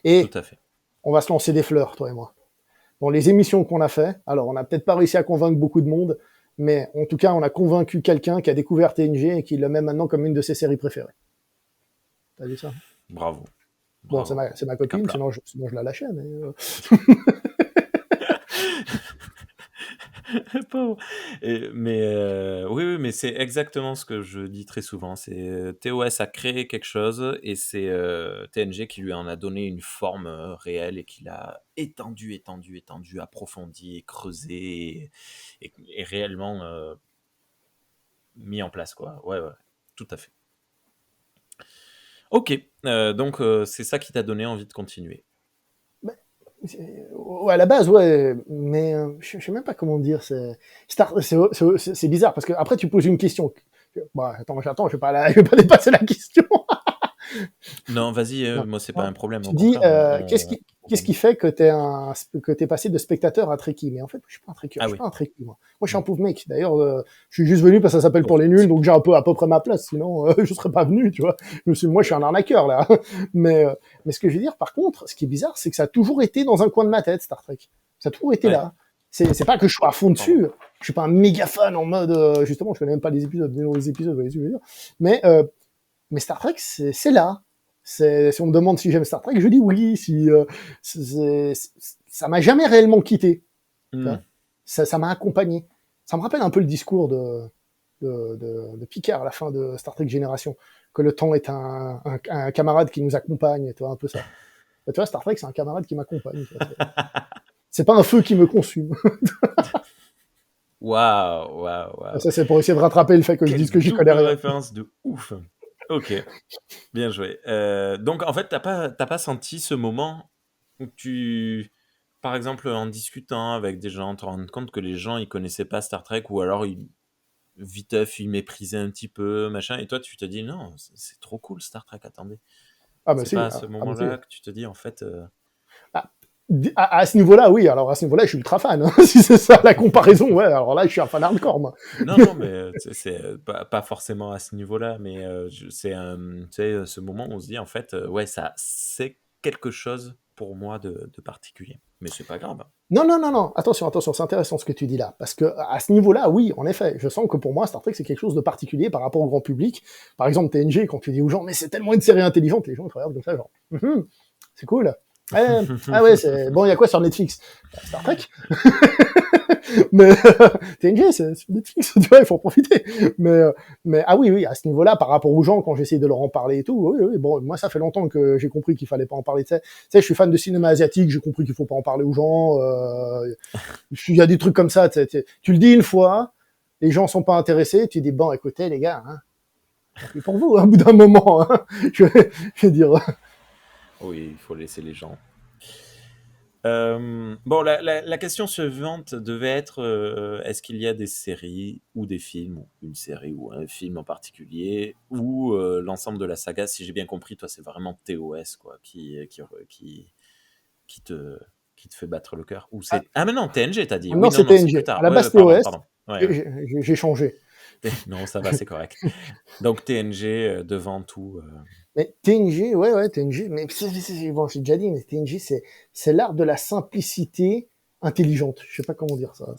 Et Tout à fait. on va se lancer des fleurs, toi et moi. Dans les émissions qu'on a fait, alors on n'a peut-être pas réussi à convaincre beaucoup de monde, mais en tout cas, on a convaincu quelqu'un qui a découvert TNG et qui le met maintenant comme une de ses séries préférées. T'as vu ça? Bravo. Bon, c'est ma copine, sinon je la lâchais, mais... Pauvre. Oui, mais c'est exactement ce que je dis très souvent. C'est TOS a créé quelque chose et c'est TNG qui lui en a donné une forme réelle et qui l'a étendu, approfondi et creusé et réellement mis en place, quoi. Ouais, tout à fait. Ok, donc c'est ça qui t'a donné envie de continuer. À la base, ouais, mais je sais même pas comment dire. C'est bizarre parce que après tu poses une question. Bon, j'attends, je vais pas dépasser la question. Non, vas-y, moi c'est pas un problème. Tu dis, qu'est-ce qui fait que t'es passé de spectateur à Trekkie? Mais en fait, je suis pas un Trekkie, Ah je suis oui. pas un Trekkie, moi. Moi, je suis un pauvre mec. D'ailleurs, je suis juste venu parce que ça s'appelle Pour les nuls, donc j'ai un peu à peu près ma place. Sinon, je serais pas venu, tu vois. Moi, je suis un arnaqueur, là. Mais, euh, mais ce que je veux dire, par contre, ce qui est bizarre, c'est que ça a toujours été dans un coin de ma tête, Star Trek. Ça a toujours été Ouais. là. C'est pas que je sois à fond Pardon. dessus. Je suis pas un méga fan en mode, justement, je connais même pas les épisodes, vous voyez ce que je veux dire. Mais, mais Star Trek, c'est là. Si on me demande si j'aime Star Trek, je dis oui. Ça m'a jamais réellement quitté. Ça m'a accompagné. Ça me rappelle un peu le discours de Picard à la fin de Star Trek Génération, que le temps est un camarade qui nous accompagne, tu vois, un peu ça. Tu vois, Star Trek, c'est un camarade qui m'accompagne. C'est pas un feu qui me consume. Waouh. Ça, c'est pour essayer de rattraper le fait que je dise que j'y connais rien. Référence de ouf. Ok, bien joué. Donc en fait, t'as pas senti ce moment où par exemple, en discutant avec des gens, te rendre compte que les gens ils connaissaient pas Star Trek ou alors viteuf, ils méprisaient un petit peu, machin, et toi tu te dis non, c'est trop cool Star Trek, attendez. Ah bah C'est si, pas à ce moment-là si. que tu te dis en fait. À ce niveau-là, oui. Alors à ce niveau-là, je suis ultra fan. Hein. Si c'est ça la comparaison, ouais. Alors là, je suis un fan hardcore, moi. Non, mais c'est pas forcément à ce niveau-là, mais c'est ce moment où on se dit en fait, ouais, ça c'est quelque chose pour moi de particulier. Mais c'est pas grave. Non. Attention, c'est intéressant ce que tu dis là. Parce que à ce niveau-là, oui, en effet, je sens que pour moi, Star Trek, c'est quelque chose de particulier par rapport au grand public. Par exemple, TNG, quand tu dis aux gens, mais c'est tellement une série intelligente, les gens ils regardent comme ça, genre, c'est cool. Ah ouais, c'est bon, il y a quoi sur Netflix? Star Trek. Mais TNG, c'est sur Netflix, tu vois, il faut en profiter. Mais ah oui, à ce niveau-là, par rapport aux gens, quand j'essaie de leur en parler et tout, oui, bon, moi, ça fait longtemps que j'ai compris qu'il fallait pas en parler. Tu sais, je suis fan de cinéma asiatique, j'ai compris qu'il faut pas en parler aux gens. Il y a des trucs comme ça. Tu le dis une fois, les gens sont pas intéressés, tu dis bon, écoutez les gars, hein, c'est pour vous, hein, au bout d'un moment, hein, je vais dire. Oui, il faut laisser les gens. Bon, la question suivante devait être est-ce qu'il y a des séries ou des films, ou une série ou un film en particulier, ou l'ensemble de la saga, si j'ai bien compris, toi c'est vraiment TOS quoi, qui te, qui te fait battre le cœur. Ou c'est... Ah mais non, TNG t'as dit. Non, Oui, c'est non, c'est plus TNG. tard. À la base, Pardon. TOS. Ouais. J'ai changé. Non, ça va, c'est correct. Donc TNG devant tout. Mais TNG, ouais, TNG, mais bon, j'ai déjà dit, mais TNG, c'est l'art de la simplicité intelligente. Je sais pas comment dire ça.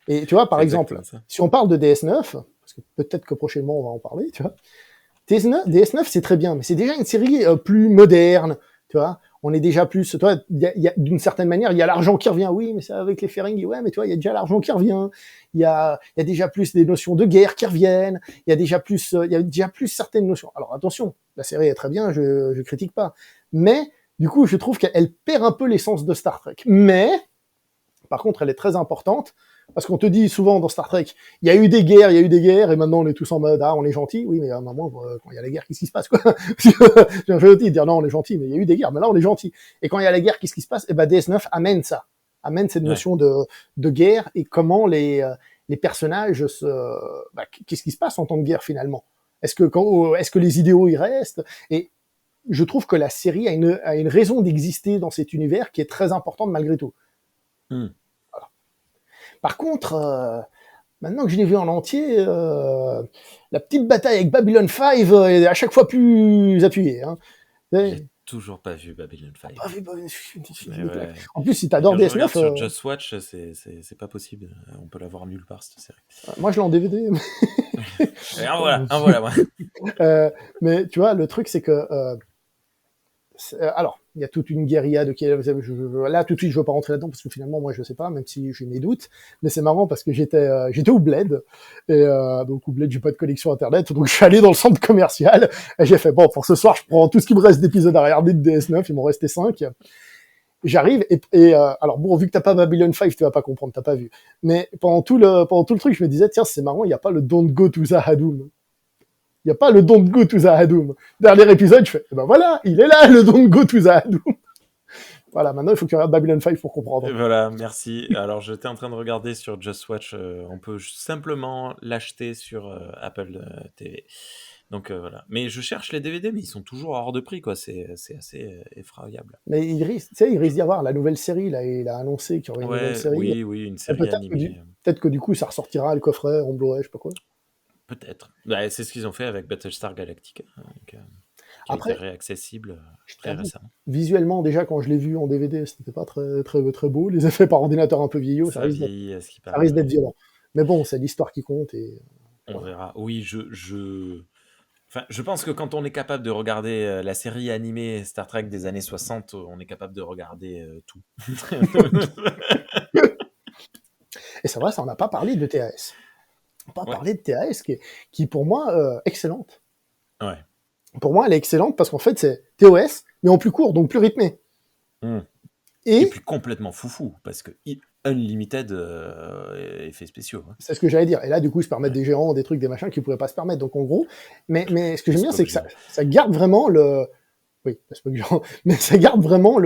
Et tu vois, par exemple, si on parle de DS9, parce que peut-être que prochainement on va en parler, tu vois, DS9 c'est très bien, mais c'est déjà une série plus moderne, tu vois. On est déjà plus, tu vois, d'une certaine manière, il y a l'argent qui revient, oui, mais c'est avec les Ferengi, ouais, mais tu vois, il y a déjà l'argent qui revient, il y a déjà plus des notions de guerre qui reviennent, il y a déjà plus certaines notions. Alors attention, la série est très bien, je critique pas, mais du coup, je trouve qu'elle perd un peu l'essence de Star Trek. Mais par contre, elle est très importante, parce qu'on te dit souvent dans Star Trek, il y a eu des guerres, et maintenant on est tous en mode, ah, on est gentil. Oui, mais à un moment, quand il y a la guerre, qu'est-ce qui se passe, quoi? J'ai gentil de dire, non, on est gentil, mais il y a eu des guerres, mais là, on est gentil. Et quand il y a la guerre, qu'est-ce qui se passe? Eh ben, DS9 amène ça. Amène cette notion de guerre et comment les personnages qu'est-ce qui se passe en temps de guerre, finalement? Est-ce que les idéaux y restent? Et je trouve que la série a une raison d'exister dans cet univers qui est très importante malgré tout. Voilà. Par contre, maintenant que je l'ai vu en entier, la petite bataille avec Babylon 5 est à chaque fois plus appuyée. Hein. J'ai toujours pas vu Babylon 5. Pas vu Babylon 5. En plus, si t'adores DS9... sur Just Watch, c'est pas possible. On peut l'avoir nulle part, cette série. Moi, je l'ai en DVD. Un voilà. Mais tu vois, le truc, c'est que... alors, il y a toute une guérilla de là tout de suite je veux pas rentrer là-dedans parce que finalement moi je sais pas, même si j'ai mes doutes, mais c'est marrant parce que j'étais au Bled et donc au Bled j'ai pas de connexion internet, donc je suis allé dans le centre commercial et j'ai fait bon, pour ce soir je prends tout ce qui me reste d'épisodes à regarder de DS9, il m'en restait 5. J'arrive et alors bon, vu que t'as pas Babylon 5, tu vas pas comprendre, t'as pas vu, mais pendant tout le truc je me disais tiens, c'est marrant, il y a pas le Don't Go to Zahadum. Il n'y a pas le Don't Go to Zahadum. Dernier épisode, je fais, ben voilà, il est là, le Don't Go to Zahadum. Voilà, maintenant il faut que tu regardes Babylon 5 pour comprendre. Voilà, merci. Alors, j'étais en train de regarder sur Just Watch, on peut simplement l'acheter sur Apple TV. Donc voilà. Mais je cherche les DVD, mais ils sont toujours hors de prix, quoi. C'est assez effroyable. Mais il risque, tu sais, il risque d'y avoir la nouvelle série, là, il a annoncé qu'il y aurait une nouvelle Ouais, série. oui, oui, une Et série animée, peut-être que du coup, ça ressortira le coffret en Blu-ray, je sais pas quoi. peut-être. Ouais, c'est ce qu'ils ont fait avec Battlestar Galactica, qui a été Après, réaccessible je très t'avoue, récemment. visuellement, déjà, quand je l'ai vu en DVD, c'était pas très, très, très beau. Les effets par ordinateur un peu vieillots, Ça vieillit, à ce qui ça paraît, risque d'être ouais. violent. Mais bon, c'est l'histoire qui compte et On voilà. verra. Oui, Enfin, je pense que quand on est capable de regarder la série animée Star Trek des années 60, on est capable de regarder tout. Et c'est vrai, ça, on n'a pas parlé de TAS. On n'a pas Ouais, parlé de TAS qui pour moi, excellente. ouais. Pour moi, elle est excellente parce qu'en fait, c'est TOS, mais en plus court, donc plus rythmé. Hmm. Et Et puis complètement foufou, parce que Unlimited effets spéciaux. Hein. c'est ce que j'allais dire. Et là, du coup, ils se permettent Ouais. des géants, des trucs, des machins qu'ils ne pourraient pas se permettre. Donc, en gros, mais ce que j'aime bien, Spock c'est que géant. ça garde vraiment le. Oui, c'est pas genre, mais ça garde vraiment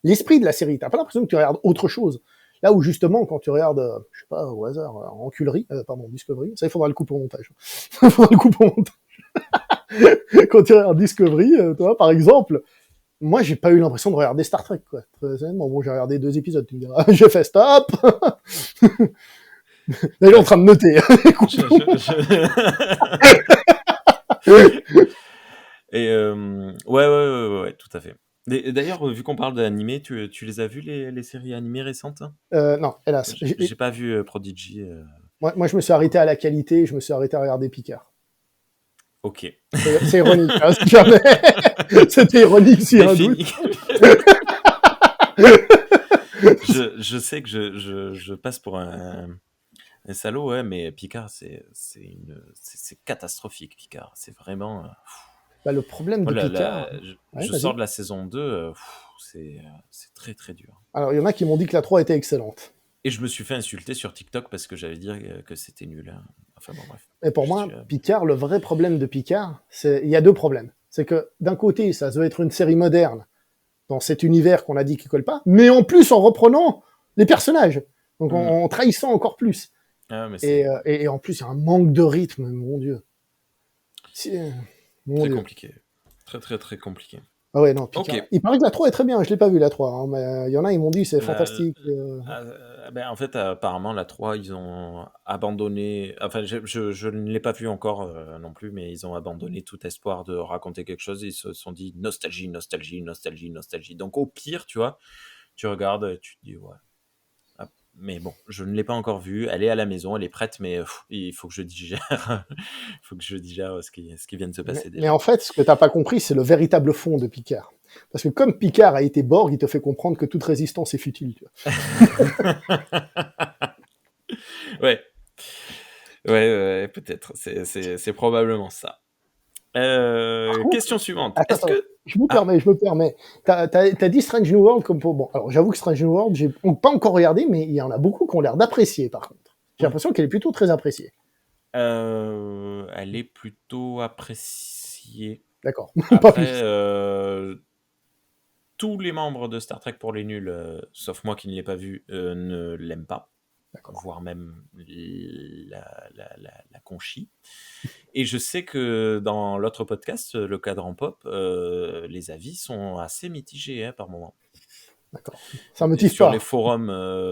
l'esprit de la série. T'as pas l'impression que tu regardes autre chose. Là où justement, quand tu regardes, je sais pas, au hasard, Enculerie, pardon, Discovery, ça il faudra le couper au montage. Il faudra le couper au montage. Quand tu regardes Discovery, toi, par exemple, moi j'ai pas eu l'impression de regarder Star Trek, quoi. Très honnêtement, bon, j'ai regardé 2 épisodes, tu me diras, j'ai fait stop. Là, il est en Ouais. train de noter. Et ouais, tout à fait. D'ailleurs, vu qu'on parle d'animé, tu les as vus les séries animées récentes? Non, hélas. J'ai pas vu Prodigy. Moi, je me suis arrêté à la qualité, je me suis arrêté à regarder Picard. Ok. C'est ironique, hein, si jamais. C'était ironique s'il y a un doute. Défini. Je sais que je passe pour un salaud, ouais, mais Picard, c'est catastrophique, Picard. C'est vraiment. Bah, le problème de Moi, Picard. Ouais, je sors vas-y. de la saison 2, c'est très très dur. Alors, il y en a qui m'ont dit que la 3 était excellente. Et je me suis fait insulter sur TikTok parce que j'avais dit que c'était nul. Hein. Enfin bon, bref. Et pour Je suis, moi, Picard, le vrai problème de Picard, il y a 2 problèmes. C'est que d'un côté, ça doit être une série moderne dans cet univers qu'on a dit qui colle pas, mais en plus en reprenant les personnages, donc en trahissant encore plus. Ah, mais Et en plus, il y a un manque de rythme, mon Dieu. Mon très Dieu. compliqué. Très très très compliqué. Ah ouais, non, Ok. Picard. Il paraît que la 3 est très bien, je l'ai pas vu la 3, hein, mais il y en a, ils m'ont dit c'est La- fantastique. ben, en fait, apparemment, la 3 ils ont abandonné. Enfin, je ne l'ai pas vu encore non plus, mais ils ont abandonné tout espoir de raconter quelque chose. Ils se sont dit nostalgie, nostalgie, nostalgie, nostalgie. Donc, au pire, tu vois, tu regardes, tu te dis, ouais. Ah, mais bon, je ne l'ai pas encore vue. Elle est à la maison, elle est prête, mais il faut que je digère. Il faut que je digère ce qui vient de se passer Mais déjà. en fait, ce que t'as pas compris, c'est le véritable fond de Picard. Parce que comme Picard a été Borg, il te fait comprendre que toute résistance est futile. Tu vois. Ouais, ouais, peut-être. C'est probablement ça. Par contre, Question suivante. Est-ce attends, que... je me permets. T'as dit Strange New World comme pour... Bon, alors j'avoue que Strange New World, j'ai pas encore regardé, mais il y en a beaucoup qui ont l'air d'apprécier, par contre. J'ai Ouais. l'impression qu'elle est plutôt très appréciée. Elle est plutôt appréciée. D'accord, pas Après, plus. tous les membres de Star Trek pour les nuls, sauf moi qui ne l'ai pas vu, ne l'aiment pas, D'accord. voire même la conchit. Et je sais que dans l'autre podcast, le cadran pop, les avis sont assez mitigés par moment. D'accord. Ça me Et motive pas.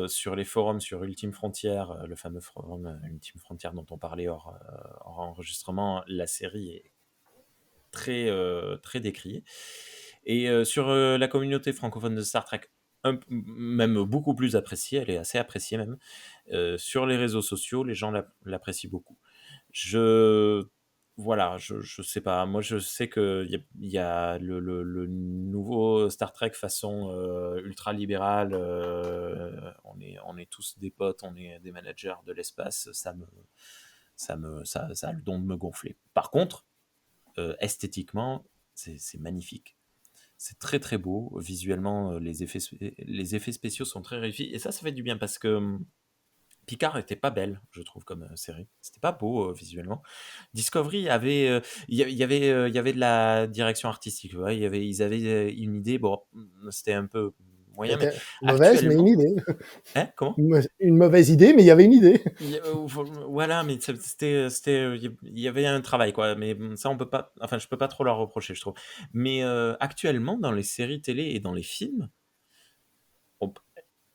sur les forums sur Ultime Frontière, le fameux forum Ultime Frontière dont on parlait hors enregistrement, la série est très décriée. Et sur la communauté francophone de Star Trek, même beaucoup plus appréciée, elle est assez appréciée même. Sur les réseaux sociaux, les gens l'apprécient beaucoup. Je voilà, je sais pas. Moi, je sais que il y a le nouveau Star Trek façon ultra libéral. On est tous des potes, on est des managers de l'espace. Ça a le don de me gonfler. Par contre, esthétiquement, c'est magnifique. C'est très très beau. Visuellement, les effets spéciaux sont très réussis. Et ça fait du bien parce que Picard était pas belle, je trouve, comme série. C'était pas beau visuellement. Discovery avait, il y avait de la direction artistique. Ouais, ils avaient une idée. Bon, c'était un peu moyen, mais C'était mauvaise, mais une actuellement, idée. hein, comment? Une mauvaise idée, mais il y avait une idée. Voilà, mais il y avait un travail, quoi. Mais ça, on peut pas, enfin, je peux pas trop leur reprocher, je trouve. Mais actuellement, dans les séries télé et dans les films, on,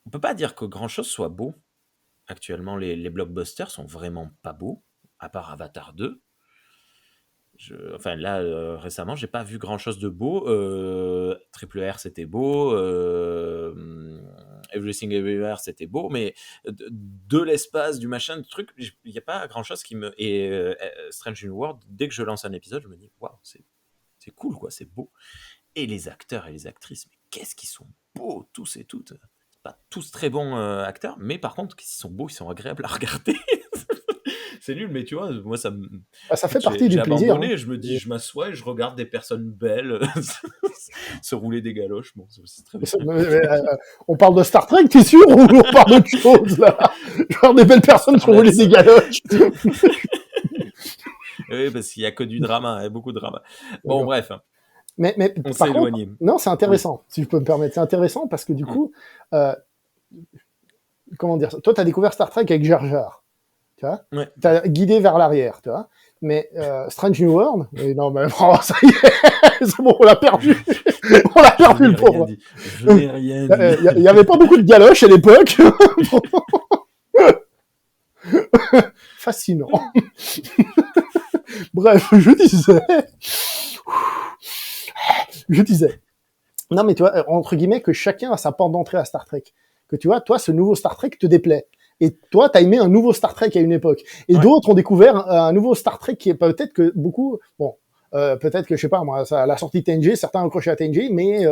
on peut pas dire que grand-chose soit beau. Actuellement, les blockbusters sont vraiment pas beaux, à part Avatar 2. Enfin, là, récemment, j'ai pas vu grand-chose de beau. Triple R, c'était beau. Everything Everywhere, c'était beau. Mais de l'espace, du machin, du truc, il n'y a pas grand-chose qui me... Et Strange New World, dès que je lance un épisode, je me dis, waouh, c'est cool, quoi, c'est beau. Et les acteurs et les actrices, mais qu'est-ce qu'ils sont beaux, tous et toutes. Pas tous très bons acteurs, mais par contre, qu'ils sont beaux, ils sont agréables à regarder. C'est nul, mais tu vois, moi, Bah, ça fait écoute, partie j'ai du plaisir. abandonné, je me dis, je m'assois et je regarde des personnes belles se rouler des galoches. Bon, c'est aussi très bien. On parle de Star Trek, t'es sûr, ou on parle d'autre chose, là? Genre des belles personnes qui roulent des galoches. Oui, parce qu'il n'y a que du drama, il y a beaucoup de drama. Bon, bref. Mais on s'est éloigné. Non, c'est intéressant, si je peux me permettre. C'est intéressant parce que du coup, comment dire ça? Toi, tu as découvert Star Trek avec Jar Jar. Tu vois, t'as guidé vers l'arrière, tu vois. Mais Strange New World, non, mais oh, ça y est, c'est bon, on l'a perdu. On l'a perdu, le pauvre. Je n'ai rien dit. Il n'y avait pas beaucoup de galoches à l'époque. Fascinant. Bref, je disais. Non, mais tu vois, entre guillemets, que chacun a sa porte d'entrée à Star Trek. Que tu vois, toi, ce nouveau Star Trek te déplaît. Et toi, t'as aimé un nouveau Star Trek à une époque. Et d'autres ont découvert un nouveau Star Trek qui est peut-être que beaucoup, bon, peut-être que, je sais pas, moi, à la sortie de TNG, certains ont accroché à TNG, mais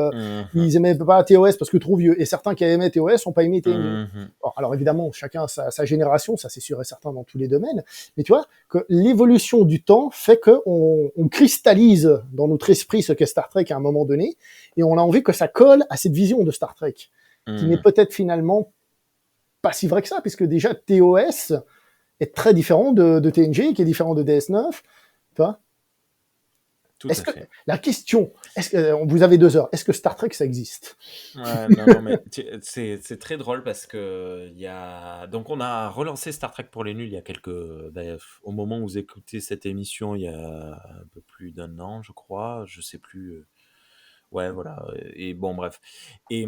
ils aimaient pas TOS parce que trop vieux. Et certains qui aimaient TOS ont pas aimé TNG. Bon, alors évidemment, chacun sa génération, ça c'est sûr et certain dans tous les domaines. Mais tu vois, que l'évolution du temps fait qu'on cristallise dans notre esprit ce qu'est Star Trek à un moment donné, et on a envie que ça colle à cette vision de Star Trek, qui n'est peut-être finalement pas si vrai que ça, puisque déjà TOS est très différent de TNG, qui est différent de DS9, tu vois. Tout à fait. La question, vous avez 2 heures, est-ce que Star Trek ça existe? Non, mais c'est très drôle parce que donc on a relancé Star Trek pour les nuls il y a au moment où vous écoutez cette émission, il y a un peu plus d'1 an, je crois, je sais plus. Ouais, voilà. Et bon, bref. Et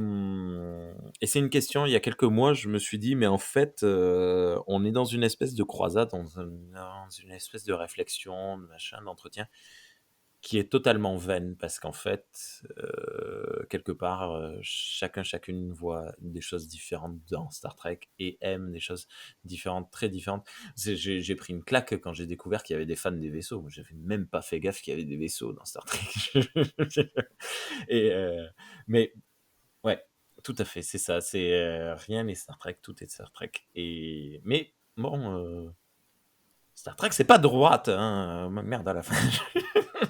c'est une question, il y a quelques mois, je me suis dit, mais en fait, on est dans une espèce de croisade, dans une espèce de réflexion, de machin, d'entretien, qui est totalement vaine, parce qu'en fait, quelque part, chacune voit des choses différentes dans Star Trek et aime des choses différentes, très différentes. J'ai pris une claque quand j'ai découvert qu'il y avait des fans des vaisseaux. Moi, j'avais même pas fait gaffe qu'il y avait des vaisseaux dans Star Trek. Mais ouais, tout à fait, c'est ça. C'est rien n'est Star Trek, tout est Star Trek. Mais bon, Star Trek, c'est pas de droite, hein. Merde à la fin.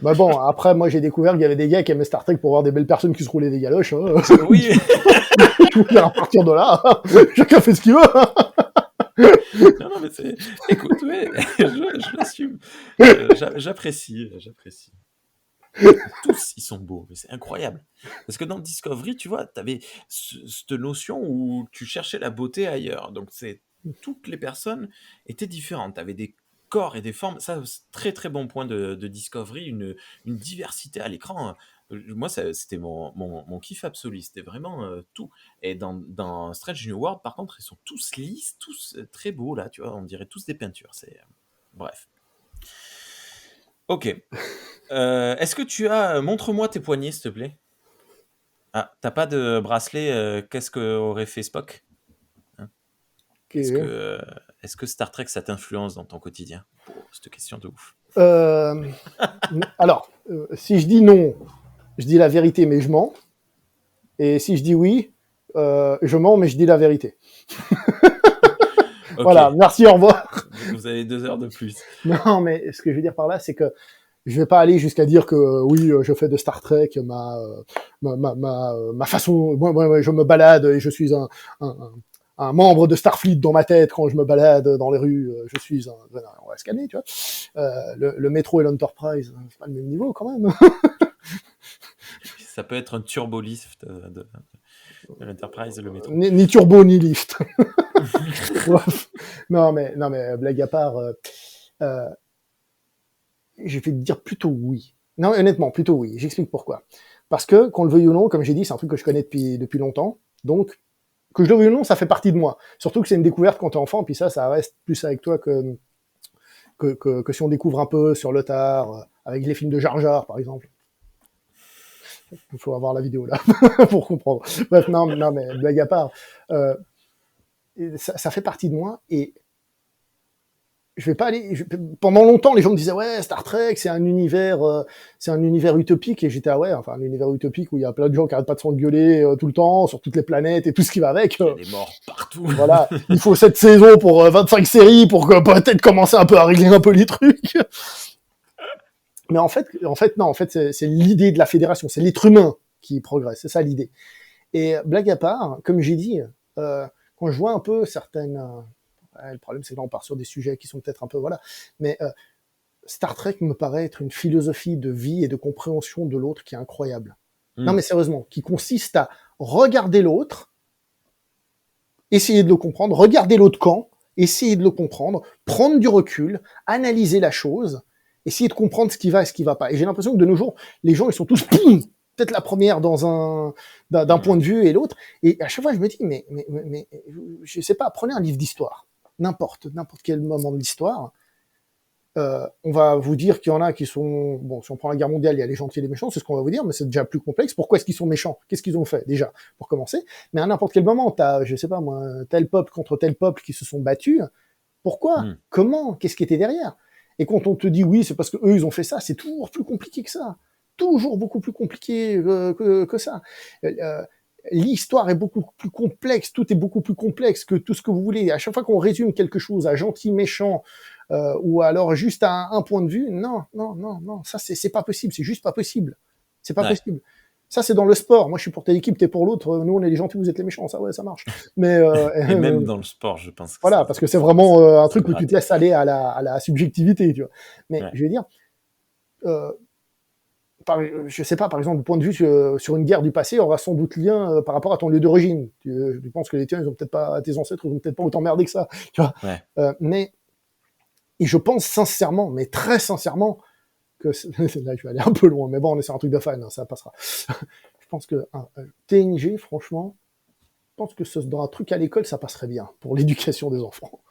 Bah bon, après, moi j'ai découvert qu'il y avait des gars qui aimaient Star Trek pour voir des belles personnes qui se roulaient des galoches. Hein. Oui. À partir de là, chacun fait ce qu'il veut. Non, mais c'est. Écoute, ouais, je l'assume. J'apprécie. Tous, ils sont beaux, mais c'est incroyable. Parce que dans Discovery, tu vois, t'avais cette notion où tu cherchais la beauté ailleurs. Donc, toutes les personnes étaient différentes. T'avais des corps et des formes. Ça, c'est très très bon point de Discovery, une diversité à l'écran. Moi, c'était mon kiff absolu. C'était vraiment tout. Et dans Strange New World, par contre, ils sont tous lisses, tous très beaux, là, tu vois. On dirait tous des peintures. Bref. Ok. Est-ce que tu as... Montre-moi tes poignets, s'il te plaît. Ah, t'as pas de bracelet. Qu'est-ce qu'aurait fait Spock, hein? Est-ce que Star Trek, ça t'influence dans ton quotidien? Cette question de ouf. Alors, si je dis non, je dis la vérité, mais je mens. Et si je dis oui, je mens, mais je dis la vérité. Okay. Voilà, merci, au revoir. Vous avez 2 heures de plus. Non, mais ce que je veux dire par là, c'est que je vais pas aller jusqu'à dire que oui, je fais de Star Trek ma façon. Moi, je me balade et je suis un membre de Starfleet dans ma tête quand je me balade dans les rues. Je suis on va scanner, tu vois. Le métro et l'Enterprise, c'est pas le même niveau quand même. Ça peut être un turbolift. L'Enterprise, le métro. Ni turbo, ni lift. Bref. Non, mais blague à part, euh, je vais te dire plutôt oui. Non, honnêtement, plutôt oui. J'explique pourquoi. Parce que, qu'on le veuille ou non, comme j'ai dit, c'est un truc que je connais depuis longtemps. Donc, que je le veuille ou non, ça fait partie de moi. Surtout que c'est une découverte quand t'es enfant, puis ça reste plus avec toi que si on découvre un peu sur le tard, avec les films de Jar Jar, par exemple. Il faut avoir la vidéo là pour comprendre. Bref, non, mais blague à part, euh, ça fait partie de moi et je vais pas aller. Pendant longtemps, les gens me disaient ouais, Star Trek, c'est un univers utopique et j'étais ouais, enfin un univers utopique où il y a plein de gens qui arrêtent pas de s'engueuler tout le temps sur toutes les planètes et tout ce qui va avec. Il y a des morts partout. Voilà, il faut 7 saisons pour 25 séries pour peut-être commencer un peu à régler un peu les trucs. Mais en fait, non, c'est l'idée de la fédération, c'est l'être humain qui progresse, c'est ça l'idée. Et blague à part, comme j'ai dit, quand je vois un peu certaines, le problème c'est que là on part sur des sujets qui sont peut-être un peu voilà, mais Star Trek me paraît être une philosophie de vie et de compréhension de l'autre qui est incroyable. Non mais sérieusement, qui consiste à regarder l'autre, essayer de le comprendre, regarder l'autre camp, essayer de le comprendre, prendre du recul, analyser la chose, essayer de comprendre ce qui va et ce qui va pas. Et j'ai l'impression que de nos jours, les gens ils sont tous peut-être la première d'un point de vue et l'autre. Et à chaque fois je me dis mais je sais pas, prenez un livre d'histoire, n'importe quel moment de l'histoire. On va vous dire qu'il y en a qui sont... Bon, si on prend la guerre mondiale, il y a les gentils et les méchants, c'est ce qu'on va vous dire, mais c'est déjà plus complexe. Pourquoi est-ce qu'ils sont méchants? Qu'est-ce qu'ils ont fait, déjà, pour commencer? Mais à n'importe quel moment, t'as, je sais pas moi, tel peuple contre tel peuple qui se sont battus. Pourquoi? Comment? Qu'est-ce qui était derrière? Et quand on te dit oui, c'est parce que eux ils ont fait ça, c'est toujours plus compliqué que ça. Toujours beaucoup plus compliqué que ça. L'histoire est beaucoup plus complexe, tout est beaucoup plus complexe que tout ce que vous voulez. À chaque fois qu'on résume quelque chose à gentil, méchant, ou alors juste à un point de vue, non, ça c'est pas possible, c'est juste pas possible. C'est pas possible. Ça c'est dans le sport. Moi je suis pour telle équipe, t'es pour l'autre. Nous on est les gentils, vous êtes les méchants. Ça ouais, ça marche. Mais et même dans le sport, je pense. Que voilà, parce que c'est vraiment un truc où tu te laisses aller à la subjectivité, tu vois. Mais je veux dire. Je sais pas, par exemple, du point de vue sur une guerre du passé, aura sans doute lien par rapport à ton lieu d'origine. Tu penses que les tiens, ils ont peut-être pas, tes ancêtres, ils ont peut-être pas autant merdé que ça, tu vois. Mais, et je pense sincèrement, mais très sincèrement, que là, je vais aller un peu loin, mais bon, on est sur un truc de fan, hein, ça passera. Je pense que TNG, franchement, je pense que dans un truc à l'école, ça passerait bien pour l'éducation des enfants.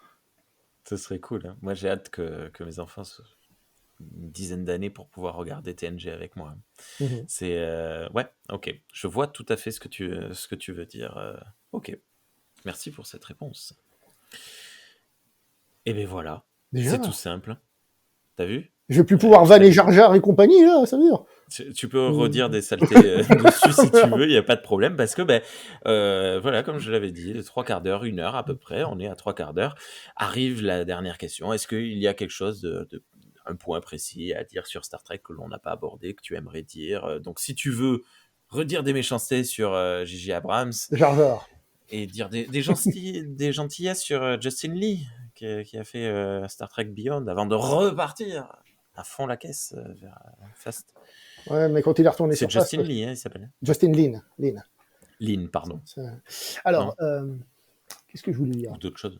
Ce serait cool. Hein. Moi, j'ai hâte que mes enfants une dizaine d'années pour pouvoir regarder TNG avec moi. C'est ouais, ok. Je vois tout à fait ce que tu veux dire. Ok. Merci pour cette réponse. Et ben voilà. Déjà, c'est tout simple. T'as vu? Je vais plus pouvoir vanner Jar Jar et compagnie, là, ça veut dire. Tu peux redire des saletés dessus si tu veux, il n'y a pas de problème, parce que, voilà, comme je l'avais dit, 3/4 d'heure, 1 heure à peu près, on est à 3/4 d'heure. Arrive la dernière question. Est-ce qu'il y a quelque chose un point précis à dire sur Star Trek que l'on n'a pas abordé, que tu aimerais dire? Donc, si tu veux redire des méchancetés sur J.J. Abrams, Jar Jar, et dire des gentillesses sur Justin Lee, qui a fait Star Trek Beyond, avant de repartir à fond la caisse vers Fast. Ouais, mais quand il est retourné sur Fast... C'est Justin Lee, hein, il s'appelle. Justin Lin. Lin, pardon. Alors, qu'est-ce que je voulais dire? Ou d'autres choses.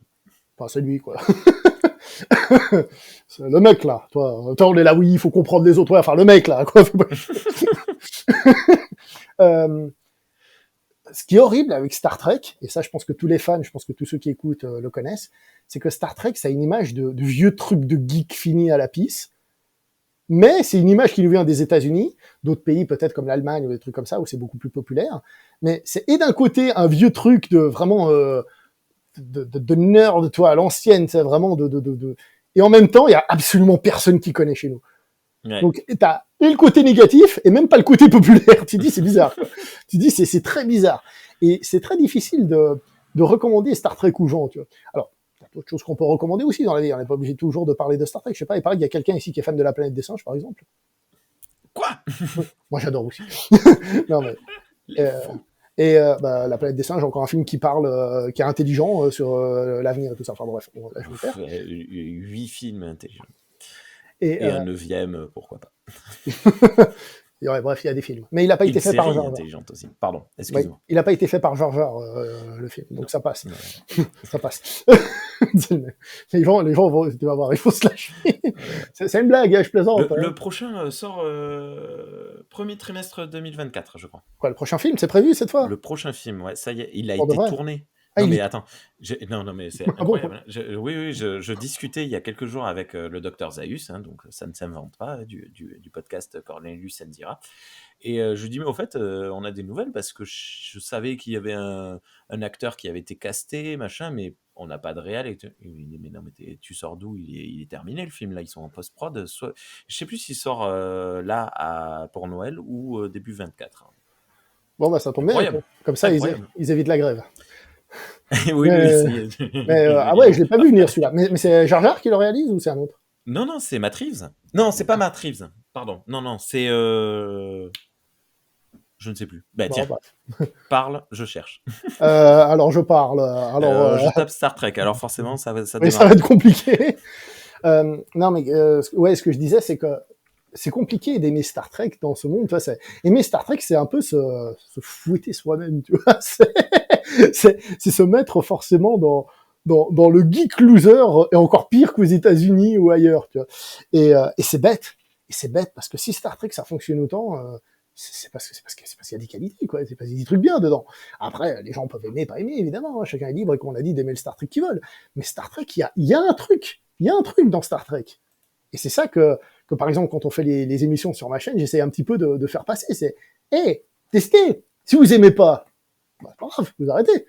Enfin, c'est lui, quoi. C'est le mec, là. Toi, on est là, oui, il faut comprendre les autres. Ouais, enfin, le mec, là, quoi. Ce qui est horrible avec Star Trek, et ça, je pense que tous les fans, je pense que tous ceux qui écoutent le connaissent, c'est que Star Trek, ça a une image de vieux truc de geek fini à la pisse. Mais c'est une image qui nous vient des États-Unis, d'autres pays peut-être comme l'Allemagne ou des trucs comme ça où c'est beaucoup plus populaire. Mais c'est et d'un côté un vieux truc de vraiment de nerd, toi, à l'ancienne, c'est vraiment et en même temps il y a absolument personne qui connaît chez nous. Ouais. Donc t'as et le côté négatif et même pas le côté populaire. Tu dis c'est bizarre. Quoi. Tu dis c'est très bizarre et c'est très difficile de recommander Star Trek aux gens. Tu vois. Alors d'autres choses qu'on peut recommander aussi dans la vie. On n'est pas obligé toujours de parler de Star Trek. Je sais pas, il paraît qu'il y a quelqu'un ici qui est fan de la planète des singes, par exemple. Quoi? Moi, j'adore aussi. Non, mais, la planète des singes, encore un film qui parle, qui est intelligent sur l'avenir et tout ça. Enfin bref, là, je vais faire. 8 films intelligents. Et un 9e, pourquoi pas. Ouais, bref, il y a des films. Mais il n'a pas Et une été fait par série Jar Jar. intelligente aussi. Pardon, Ouais, excuse-moi. il n'a pas été fait par Jar Jar, le film, Non, donc ça passe. non. Ça passe. Les gens vont, tu vas voir, il faut se lâcher. C'est une blague, hein, je plaisante. Le Hein. prochain sort premier trimestre 2024, je crois. Quoi, le prochain film, c'est prévu cette fois? Le prochain film, ouais, ça y est, il a Pour de été vrai? tourné. Ah, Non il mais est... attends, non mais c'est Ah bon? incroyable. Hein. Oui, je discutais il y a quelques jours avec le docteur Zaius, hein, donc ça ne s'invente pas, hein, du podcast Cornelius Enzira. Et je lui dis, mais au fait, on a des nouvelles parce que je savais qu'il y avait un acteur qui avait été casté, machin, mais on n'a pas de réal. Et il me dit, mais non, mais tu sors d'où? Il est terminé le film, là, ils sont en post-prod. Je sais plus s'il sort là pour Noël ou début 24. Bon, bah ça tombe bien, Incroyable, comme ça incroyable. ils évitent la grève. Oui, lui Mais, aussi. ah ouais, je l'ai pas vu venir celui-là. Mais c'est Jar Jar qui le réalise ou c'est un autre? Non, non, c'est Matt Reeves. Non, c'est pas Matt Reeves. Pardon. Non, non, c'est. Je ne sais plus. Bah Bon, tiens, bah. parle, je cherche. Alors je parle. Alors, Je tape Star Trek, alors forcément, ça mais démarre ça va mal. être compliqué. Non, mais ouais, ce que je disais, c'est que c'est compliqué d'aimer Star Trek dans ce monde. Tu vois, aimer Star Trek, c'est un peu se fouetter soi-même. Tu vois, c'est se mettre forcément dans le geek loser et encore pire qu'aux États-Unis ou ailleurs. Tu vois, et c'est bête. Et c'est bête parce que si Star Trek ça fonctionne autant, c'est parce qu'il y a des qualités, quoi. C'est parce qu'il y a des trucs bien dedans. Après, les gens peuvent aimer, pas aimer, évidemment. Hein. Chacun est libre et qu'on a dit d'aimer le Star Trek qu'ils veulent. Mais Star Trek, il y a un truc. Il y a un truc dans Star Trek. Et c'est ça que par exemple, quand on fait les émissions sur ma chaîne, j'essaie un petit peu de faire passer. C'est, hé, testez. Si vous aimez pas, bah, c'est pas grave, vous arrêtez.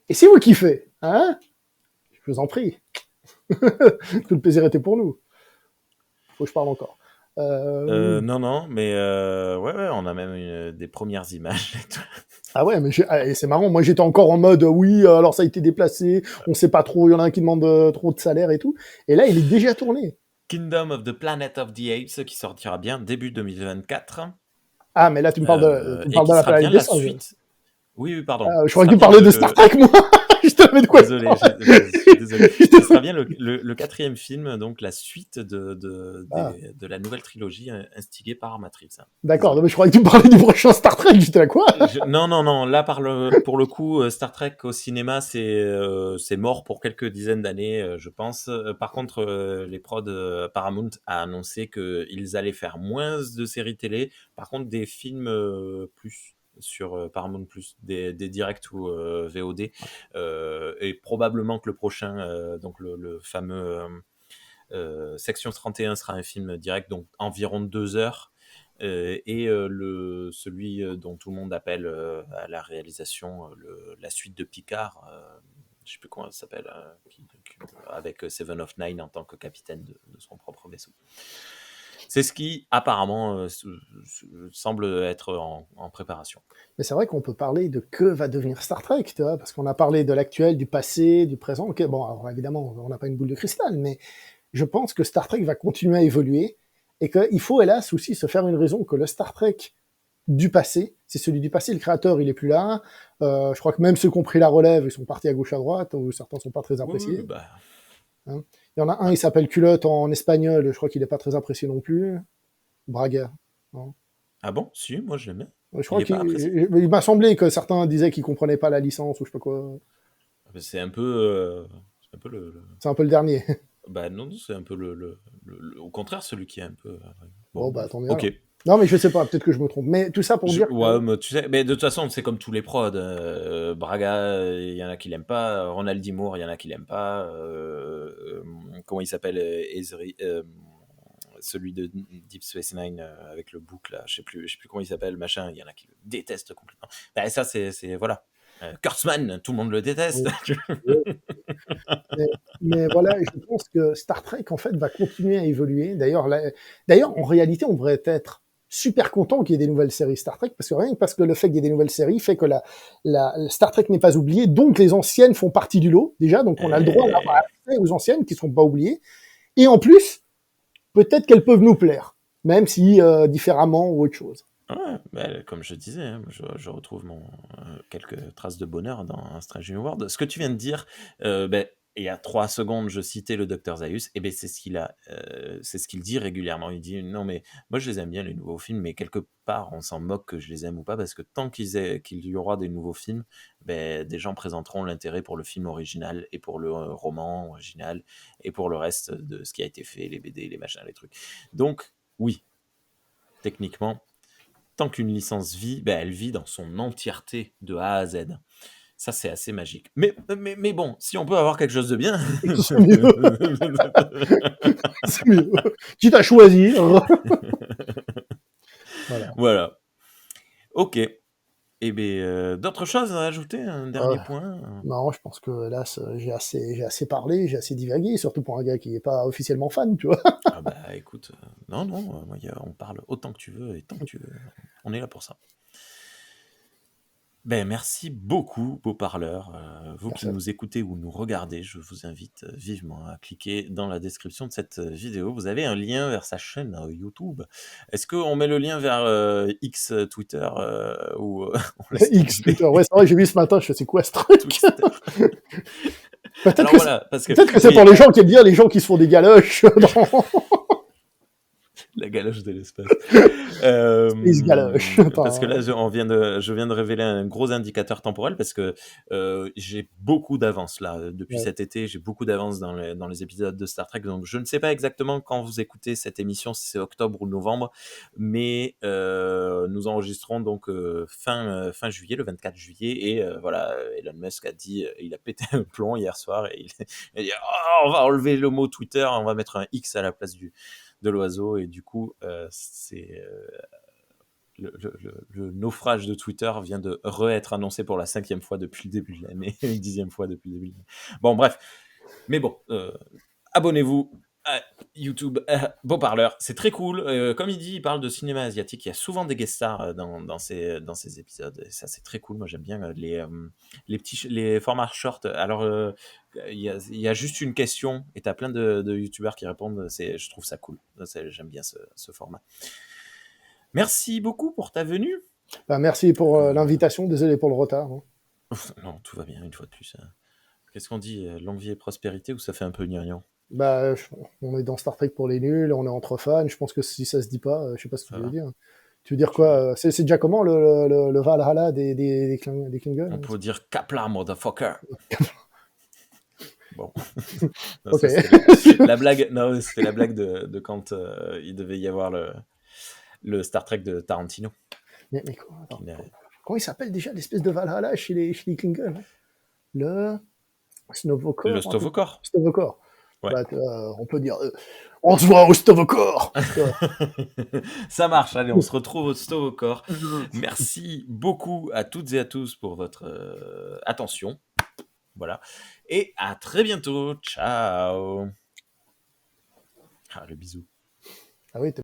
Et si vous kiffez, hein, je vous en prie. Tout le plaisir était pour nous. Faut que je parle encore. Non, non, mais ouais, on a même des premières images. Et tout. Ah ouais, mais et c'est marrant. Moi, j'étais encore en mode oui, alors ça a été déplacé. On sait pas trop. Il y en a un qui demande trop de salaire et tout. Et là, il est déjà tourné. Kingdom of the Planet of the Apes, qui sortira bien début 2024. Ah, mais là, tu me parles Et qui de la sera planète bien des la singes. suite. Oui, oui, pardon. Je Qui crois que sera tu bien parlais de Star Trek, moi. Je te mets de quoi. Désolé, je suis désolé. Ce sera bien le quatrième film, donc la suite de la nouvelle trilogie instigée par Matt Reeves. D'accord, mais je croyais que tu parlais du prochain Star Trek. J'étais là, quoi? Non, non, non. Là, pour le coup, Star Trek au cinéma, c'est mort pour quelques dizaines d'années, je pense. Par contre, les prods Paramount a annoncé qu'ils allaient faire moins de séries télé. Par contre, des films plus sur Paramount Plus, des directs ou VOD, et probablement que le prochain, donc le fameux Section 31 sera un film direct, donc environ 2 heures. Et celui dont tout le monde appelle à la réalisation la suite de Picard, je ne sais plus comment ça s'appelle, avec Seven of Nine en tant que capitaine de son propre vaisseau. C'est ce qui apparemment semble être en préparation. Mais c'est vrai qu'on peut parler de que va devenir Star Trek, tu vois, parce qu'on a parlé de l'actuel, du passé, du présent. Okay, bon, alors évidemment, on n'a pas une boule de cristal, mais je pense que Star Trek va continuer à évoluer et qu'il faut, hélas, aussi se faire une raison que le Star Trek du passé, c'est celui du passé, le créateur, il est plus là. Je crois que même ceux qui ont pris la relève, ils sont partis à gauche, à droite, ou certains sont pas très appréciés. Oui, bah... Hein. Il y en a un, il s'appelle Culotte en espagnol, je crois qu'il est pas très apprécié non plus. Braga. Non. Ah bon? Si, moi je l'aimais. Je crois il m'a semblé que certains disaient qu'ils comprenaient pas la licence ou je sais pas quoi. C'est un peu, C'est un peu le dernier. Bah non, c'est un peu au contraire celui qui est un peu. Bon, bah tant mieux. Ok. Alors. Non, mais je sais pas, peut-être que je me trompe. Mais tout ça pour dire. Ouais, mais tu sais, mais de toute façon, c'est comme tous les prods. Braga, il y en a qui l'aiment pas. Ronald D. Moore, il y en a qui l'aiment pas. Comment il s'appelle, Ezri, celui de Deep Space Nine avec le bouc là, je sais plus comment il s'appelle, machin. Il y en a qui le détestent complètement. Bah, ça, c'est voilà. Kurtzman, tout le monde le déteste. Oui. mais voilà, je pense que Star Trek en fait va continuer à évoluer. D'ailleurs, en réalité, on devrait être super content qu'il y ait des nouvelles séries Star Trek parce que le fait qu'il y ait des nouvelles séries fait que la Star Trek n'est pas oubliée, donc les anciennes font partie du lot déjà, donc on a le droit d'avoir accès aux anciennes qui ne sont pas oubliées. Et en plus, peut-être qu'elles peuvent nous plaire, même si différemment ou autre chose. Ouais, bah, comme je disais, hein, je retrouve quelques traces de bonheur dans un Strange New World. Ce que tu viens de dire, Et il y a 3 secondes, je citais le docteur Zaius, et ben c'est ce qu'il dit régulièrement. Il dit: «Non, mais moi je les aime bien les nouveaux films, mais quelque part on s'en moque que je les aime ou pas, parce que tant qu'il y aura des nouveaux films, ben des gens présenteront l'intérêt pour le film original et pour le roman original et pour le reste de ce qui a été fait, les BD, les machins, les trucs». Donc oui, techniquement, tant qu'une licence vit, ben elle vit dans son entièreté de A à Z. Ça, c'est assez magique. Mais bon, si on peut avoir quelque chose de bien. C'est mieux. C'est mieux. Quitte à choisir. Voilà. Voilà. Ok. Eh bien, d'autres choses à ajouter? Un Euh, dernier point? non, je pense que là, j'ai assez parlé, j'ai assez divagué, surtout pour un gars qui n'est pas officiellement fan, tu vois. Ah bah écoute, non, non, moi, on parle autant que tu veux et tant que tu veux. On est là pour ça. Ben, merci beaucoup, beau parleur. Vous qui Merci à toi. nous écoutez ou nous regardez, je vous invite vivement à cliquer dans la description de cette vidéo. Vous avez un lien vers sa chaîne YouTube. Est-ce qu'on met le lien vers X Twitter ou on laisse X tomber Twitter, ouais, c'est vrai, j'ai vu ce matin, je fais c'est quoi ce truc? Twister? Peut-être Alors que voilà, parce que peut-être que c'est oui, pour les gens qui aiment bien les gens qui se font des galoches dans la galoche de l'espace. Space Galoche. Parce que Enfin, là, je viens de révéler un gros indicateur temporel parce que j'ai beaucoup d'avance là. Depuis ouais. cet été, j'ai beaucoup d'avance dans les épisodes de Star Trek. Donc, je ne sais pas exactement quand vous écoutez cette émission, si c'est octobre ou novembre, mais nous enregistrons donc fin juillet, le 24 juillet. Et voilà, Elon Musk a dit, il a pété un plomb hier soir et il a dit oh, on va enlever le mot Twitter, on va mettre un X à la place de l'oiseau. Et du coup, c'est le naufrage de Twitter vient de re-être annoncé pour la 5e fois depuis le début de l'année, une 10e fois depuis le début de l'année. Bon, bref. Mais bon, abonnez-vous à YouTube, Beau Parleur, c'est très cool. Comme il dit, il parle de cinéma asiatique. Il y a souvent des guest stars dans ces épisodes. Et ça, c'est très cool. Moi, j'aime bien les formats short. Alors, il y a juste une question et tu as plein de YouTubeurs qui répondent. Je trouve ça cool. J'aime bien ce format. Merci beaucoup pour ta venue. Ben, merci pour Euh, l'invitation, désolé pour le retard, hein. non, tout va bien, une fois de plus. Qu'est-ce qu'on dit? Longue vie et prospérité ou ça fait un peu gnangnan? Bah, on est dans Star Trek pour les nuls, on est entre fans. Je pense que si ça se dit pas, je sais pas ce que Ça tu veux va. dire. Tu veux dire Je- quoi? C'est déjà comment le Valhalla des On Klingons? peut dire Kapla, motherfucker. Bon. Non, Ok. ça, c'était la blague. Non, c'était la blague de quand il devait y avoir le Star Trek de Tarantino. Mais quoi, attends, Qui n'a- comment il s'appelle déjà l'espèce de Valhalla chez les Klingons, hein? Le Le Snovokor, un truc. Stovokor. Stovokor. Ouais. Bah, on peut dire on se voit au Stovokor. Ça marche, allez, on se retrouve au Stovokor. Merci beaucoup à toutes et à tous pour votre attention. Voilà. Et à très bientôt. Ciao. Ah, le bisou. Ah oui,